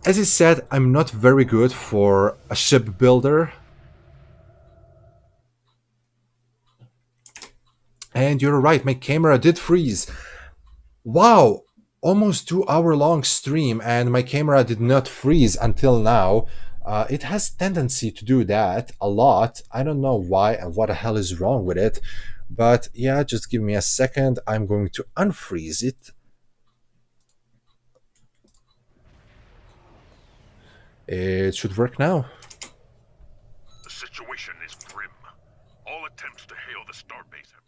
As I said, I'm not very good for a ship builder. And you're right, my camera did freeze. Wow, almost 2 hour long stream and my camera did not freeze until now. It has tendency to do that a lot. I don't know why and what the hell is wrong with it. But yeah, just give me a second. I'm going to unfreeze it. It should work now. The situation is grim. All attempts to hail the starbase have...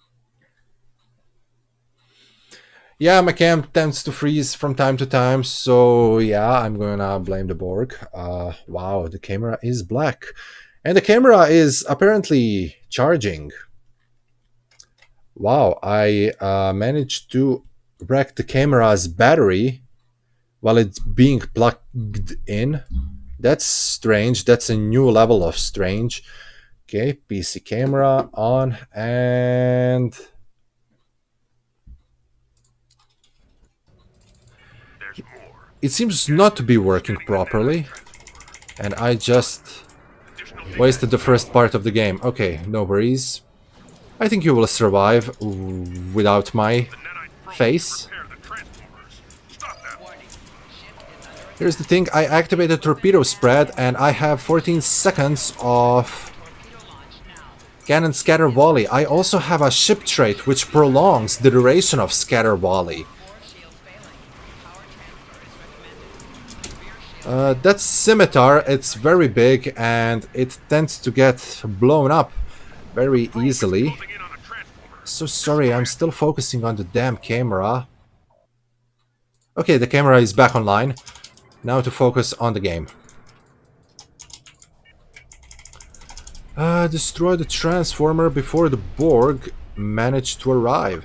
Yeah, my cam tends to freeze from time to time, so yeah, I'm gonna blame the Borg. Wow, the camera is black. And the camera is apparently charging. Wow, I managed to wreck the camera's battery while it's being plugged in. That's strange. That's a new level of strange. Okay, PC camera on, and it seems not to be working properly, and I just wasted the first part of the game. Okay, no worries. I think you will survive without my face. Here's the thing, I activated torpedo spread and I have 14 seconds of cannon scatter volley. I also have a ship trait which prolongs the duration of scatter volley. That's Scimitar, it's very big and it tends to get blown up very easily. So sorry, I'm still focusing on the damn camera. Okay, the camera is back online. Now to focus on the game. Destroy the transformer before the Borg managed to arrive.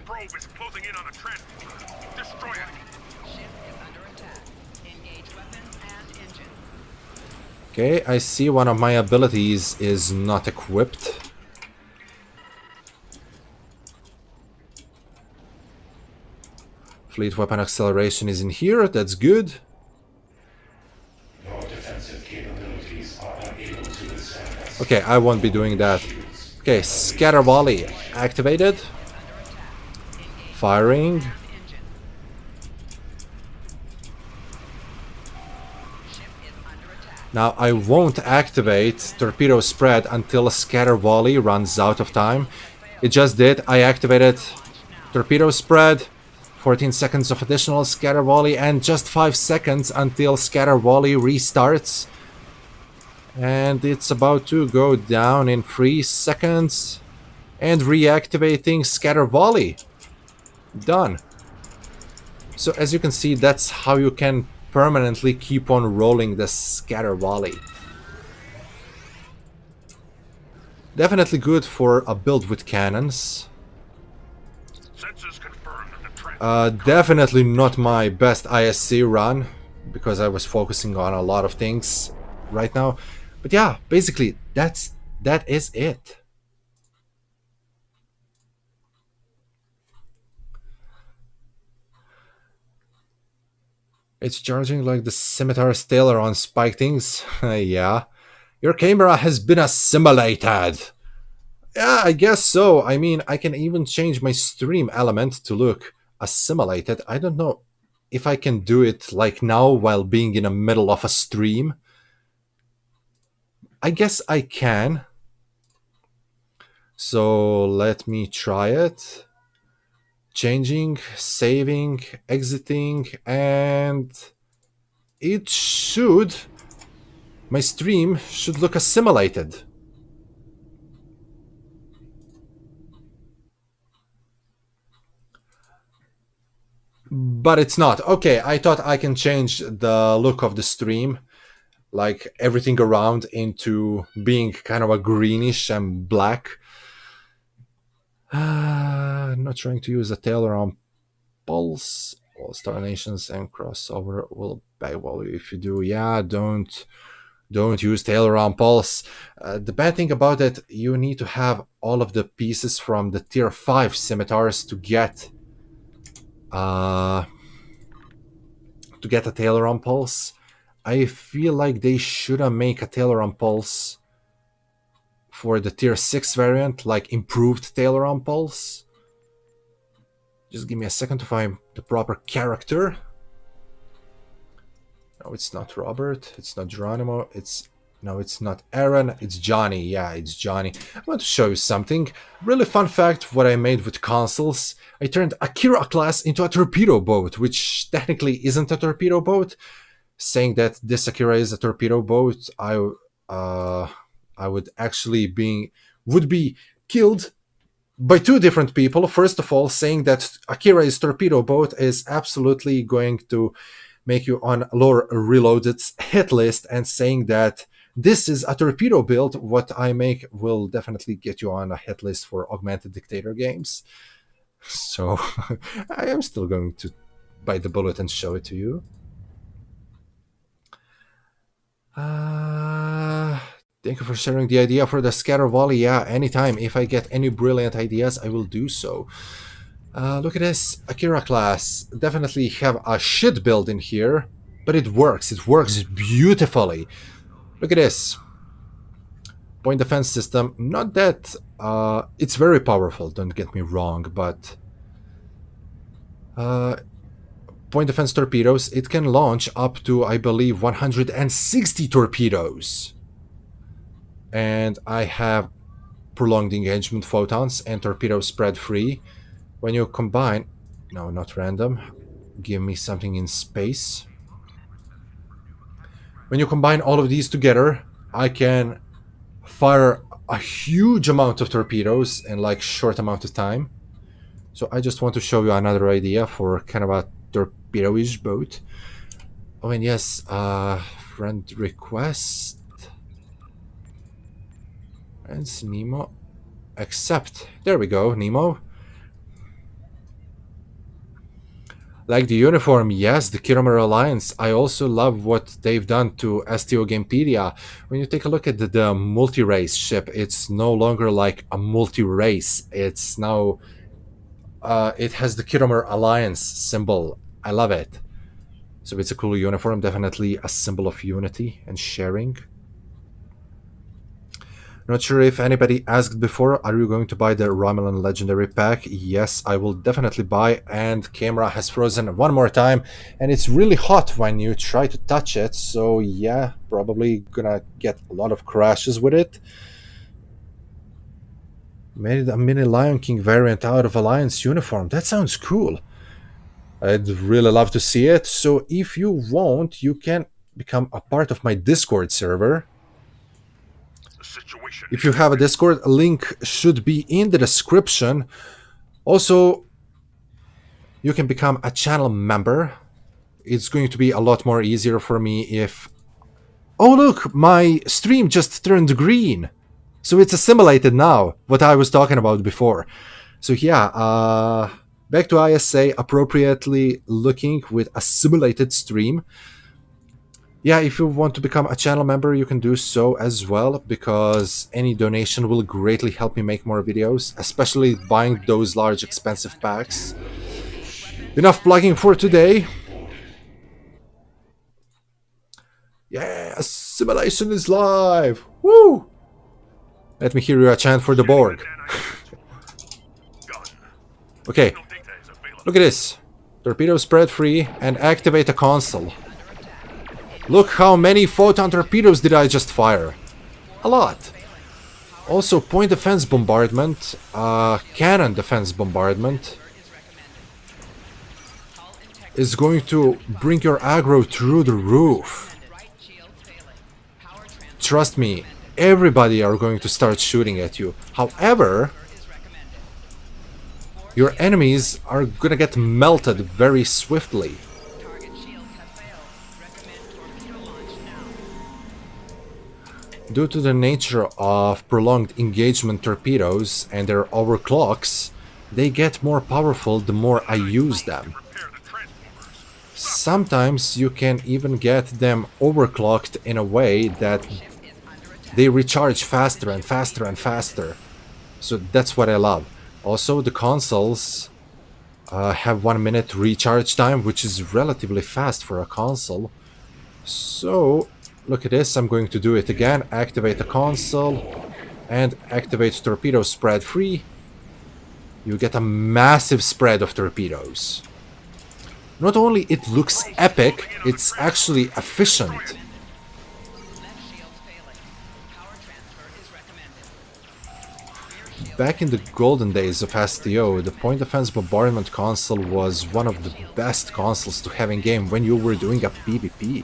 Okay, I see one of my abilities is not equipped. Fleet weapon acceleration is in here, that's good. Okay, I won't be doing that. Okay, scatter volley activated. Firing. Now I won't activate torpedo spread until scatter volley runs out of time. It just did. I activated torpedo spread, 14 seconds of additional scatter volley, and just 5 seconds until scatter volley restarts. And it's about to go down in 3 seconds. And reactivating scatter volley. Done. So as you can see, that's how you can permanently keep on rolling the scatter volley. Definitely good for a build with cannons. Definitely not my best ISC run, because I was focusing on a lot of things right now. But yeah, basically that is it. It's charging like the scimitar tailor on spike things. Yeah. Your camera has been assimilated. Yeah, I guess so. I mean, I can even change my stream element to look assimilated. I don't know if I can do it like now while being in the middle of a stream. I guess I can. So let me try it. Changing, saving, exiting, and it should... my stream should look assimilated. But it's not. Okay, I thought I can change the look of the stream, like everything around, into being kind of a greenish and black. Not trying to use a tailor on pulse. All Star Nations and crossover will bag value if you do. Yeah, don't use tailor on pulse. The bad thing about it, you need to have all of the pieces from the tier 5 scimitars to get a tailor on pulse. I feel like they should make a tailor on pulse for the tier 6 variant, like improved tailor on pulse. Just give me a second to find the proper character. No, it's not Robert, it's not Geronimo, no, it's not Aaron, it's Johnny. Yeah, it's Johnny. I want to show you something. Really fun fact what I made with consoles. I turned Akira class into a torpedo boat, which technically isn't a torpedo boat. Saying that this Akira is a torpedo boat, I would actually would be killed by 2 different people. First of all, saying that Akira is torpedo boat is absolutely going to make you on Lore Reloaded's hit list, and saying that this is a torpedo build, what I make will definitely get you on a hit list for Augmented Dictator games. So I am still going to bite the bullet and show it to you. Thank you for sharing the idea for the scatter volley. Yeah, anytime. If I get any brilliant ideas, I will do so. Look at this. Akira class. Definitely have a shit build in here, but it works. It works beautifully. Look at this. Point defense system. Not that... it's very powerful, don't get me wrong, but... point defense torpedoes, it can launch up to, I believe, 160 torpedoes. And I have prolonged engagement photons and torpedo spread free. When you combine... no, not random. Give me something in space. When you combine all of these together, I can fire a huge amount of torpedoes in like short amount of time. So I just want to show you another idea for kind of a torpedo-ish boat. Oh, and yes, friend request. And Nemo. Accept. There we go, Nemo. Like the uniform, yes, the Kilometer Alliance. I also love what they've done to STO Gamepedia. When you take a look at the multi-race ship, it's no longer like a multi-race. It's now, it has the Kilometer Alliance symbol. I love it. So it's a cool uniform, definitely a symbol of unity and sharing. Not sure if anybody asked before, are you going to buy the Romulan Legendary Pack? Yes, I will definitely buy, and camera has frozen one more time, and it's really hot when you try to touch it, so yeah, probably gonna get a lot of crashes with it. Made a mini Lion King variant out of Alliance uniform. That sounds cool. I'd really love to see it, so if you want, you can become a part of my Discord server. If you have a Discord, a link should be in the description. Also, you can become a channel member. It's going to be a lot more easier for me if... Oh look, my stream just turned green. So it's assimilated now, what I was talking about before. So yeah, back to ISA, appropriately looking with a simulated stream. Yeah, if you want to become a channel member, you can do so as well, because any donation will greatly help me make more videos, especially buying those large expensive packs. Enough plugging for today. Yeah, simulation is live! Woo! Let me hear you a chant for the Borg. Okay, look at this. Torpedo spread free and activate a console. Look how many photon torpedoes did I just fire. A lot. Also, point defense bombardment, cannon defense bombardment is going to bring your aggro through the roof. Trust me, everybody are going to start shooting at you. However, your enemies are gonna get melted very swiftly. Due to the nature of prolonged engagement torpedoes and their overclocks, they get more powerful the more I use them. Sometimes you can even get them overclocked in a way that they recharge faster and faster and faster. So that's what I love. Also, the consoles have 1 minute recharge time, which is relatively fast for a console. So, look at this, I'm going to do it again. Activate the console and activate torpedo spread free. You get a massive spread of torpedoes. Not only it looks epic, it's actually efficient. Back in the golden days of STO, the point defense bombardment console was one of the best consoles to have in game when you were doing a PvP.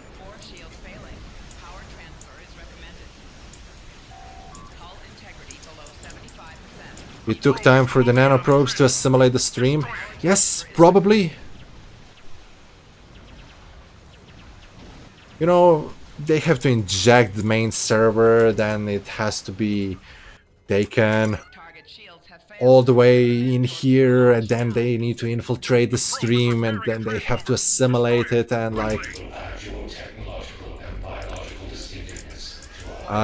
It took time for the nanoprobes to assimilate the stream. Yes, probably. You know, they have to inject the main server, then it has to be taken all the way in here, and then they need to infiltrate the stream, and then they have to assimilate it, and like...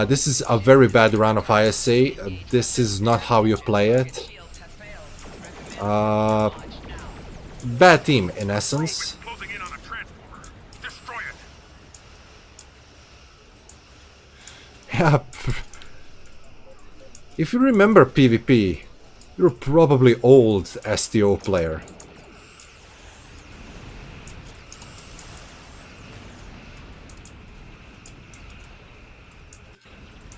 this is a very bad run of ISA. This is not how you play it. Bad team, in essence. Yeah. If you remember PvP, you're probably old STO player.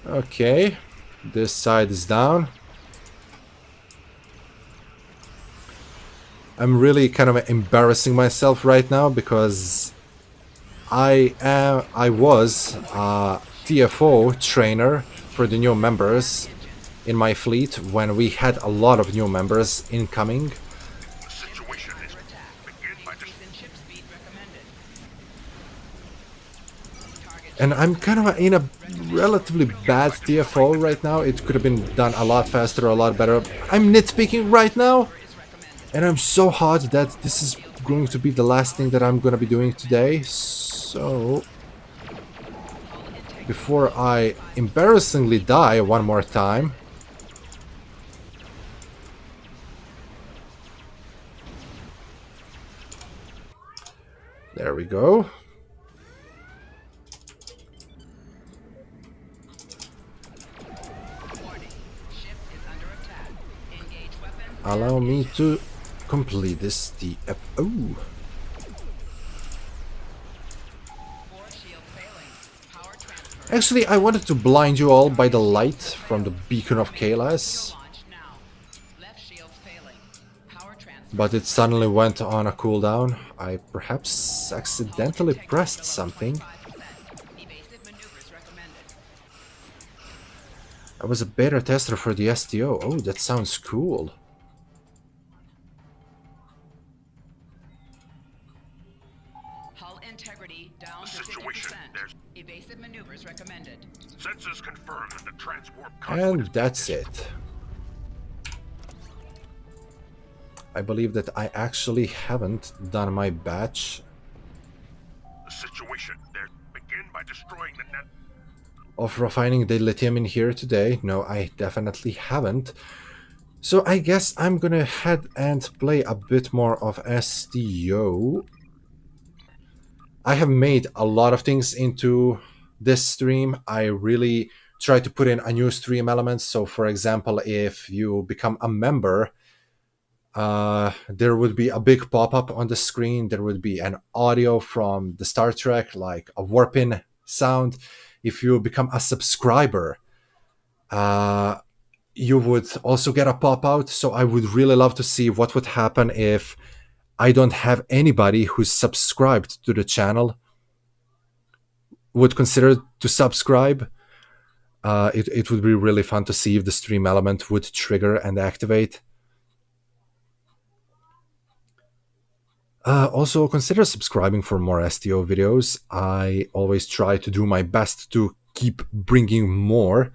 Okay, this side is down. I'm really kind of embarrassing myself right now because I was a TFO trainer for the new members in my fleet when we had a lot of new members incoming. And I'm kind of in a relatively bad TFO right now. It could have been done a lot faster, a lot better. I'm nitpicking right now. And I'm so hot that this is going to be the last thing that I'm gonna be doing today. So before I embarrassingly die one more time, there we go. Allow me to complete this DFO. Actually, I wanted to blind you all by the light from the beacon of Kalas, but it suddenly went on a cooldown. I perhaps accidentally pressed something. I was a beta tester for the STO. Oh, that sounds cool. Hull integrity down to 50%. Evasive maneuvers recommended. Sensors confirm that the transwarp And that's it. I believe that I actually haven't done my batch The situation there. Begin by destroying the net. of refining the lithium in here today. No, I definitely haven't. So I guess I'm gonna head and play a bit more of STO. I have made a lot of things into this stream. I really try to put in a new stream element. So for example, if you become a member, there would be a big pop-up on the screen. There would be an audio from the Star Trek, like a warping sound. If you become a subscriber, you would also get a pop-out. So I would really love to see what would happen if I don't have anybody who's subscribed to the channel would consider to subscribe. It would be really fun to see if the stream element would trigger and activate. Also, consider subscribing for more STO videos. I always try to do my best to keep bringing more.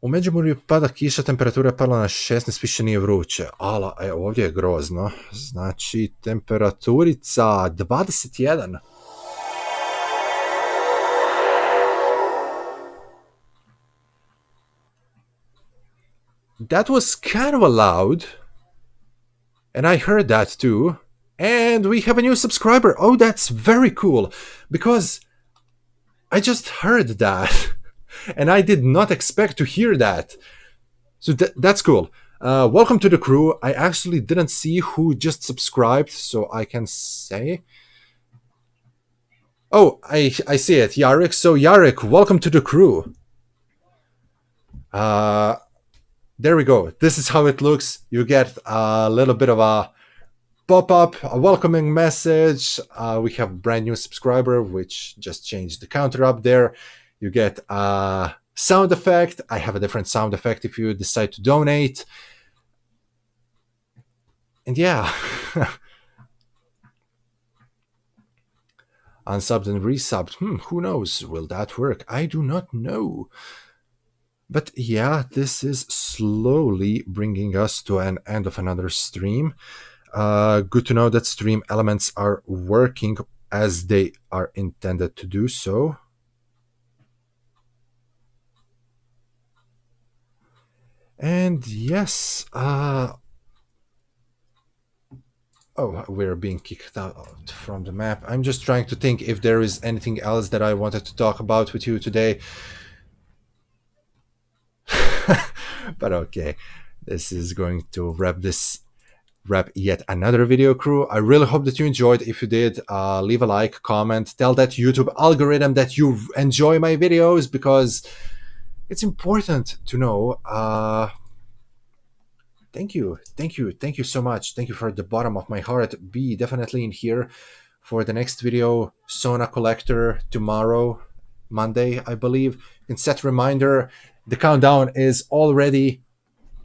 U Međimurju pada kiša, temperatura je pala na 16, više nije vruće. Ala, ovdje je grozno. Znači, temperaturica 21. That was kind of loud. And I heard that too. And we have a new subscriber. Oh, that's very cool. Because I just heard that. And I did not expect to hear that. So that's cool. Welcome to the crew. I actually didn't see who just subscribed, so I can say. Oh, I see it. Yarek. So Yarek, welcome to the crew. There we go. This is how it looks. You get a little bit of a pop-up, a welcoming message. We have a brand new subscriber, which just changed the counter up there. You get a sound effect. I have a different sound effect if you decide to donate. And yeah. Unsubbed and resubbed. Who knows? Will that work? I do not know. But yeah, this is slowly bringing us to an end of another stream. Good to know that stream elements are working as they are intended to do so. And yes, oh, we're being kicked out from the map. I'm just trying to think if there is anything else that I wanted to talk about with you today. But okay, this is going to wrap yet another video, crew. I really hope that you enjoyed. If you did, leave a like, comment, tell that YouTube algorithm that you enjoy my videos, because it's important to know. Thank you so much. Thank you for the bottom of my heart. Be definitely in here for the next video, Sona Collector, tomorrow, Monday, I believe. You can set a reminder. The countdown is already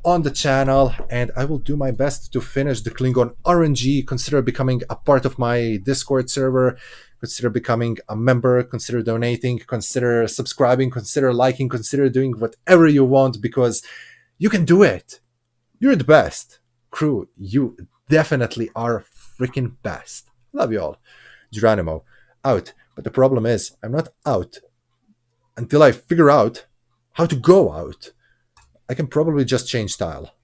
on the channel, and I will do my best to finish the Klingon RNG. Consider becoming a part of my Discord server. Consider becoming a member. Consider donating. Consider subscribing. Consider liking. Consider doing whatever you want, because you can do it. You're the best. Crew, you definitely are freaking best. Love you all. Geronimo, out. But the problem is, I'm not out until I figure out how to go out. I can probably just change style.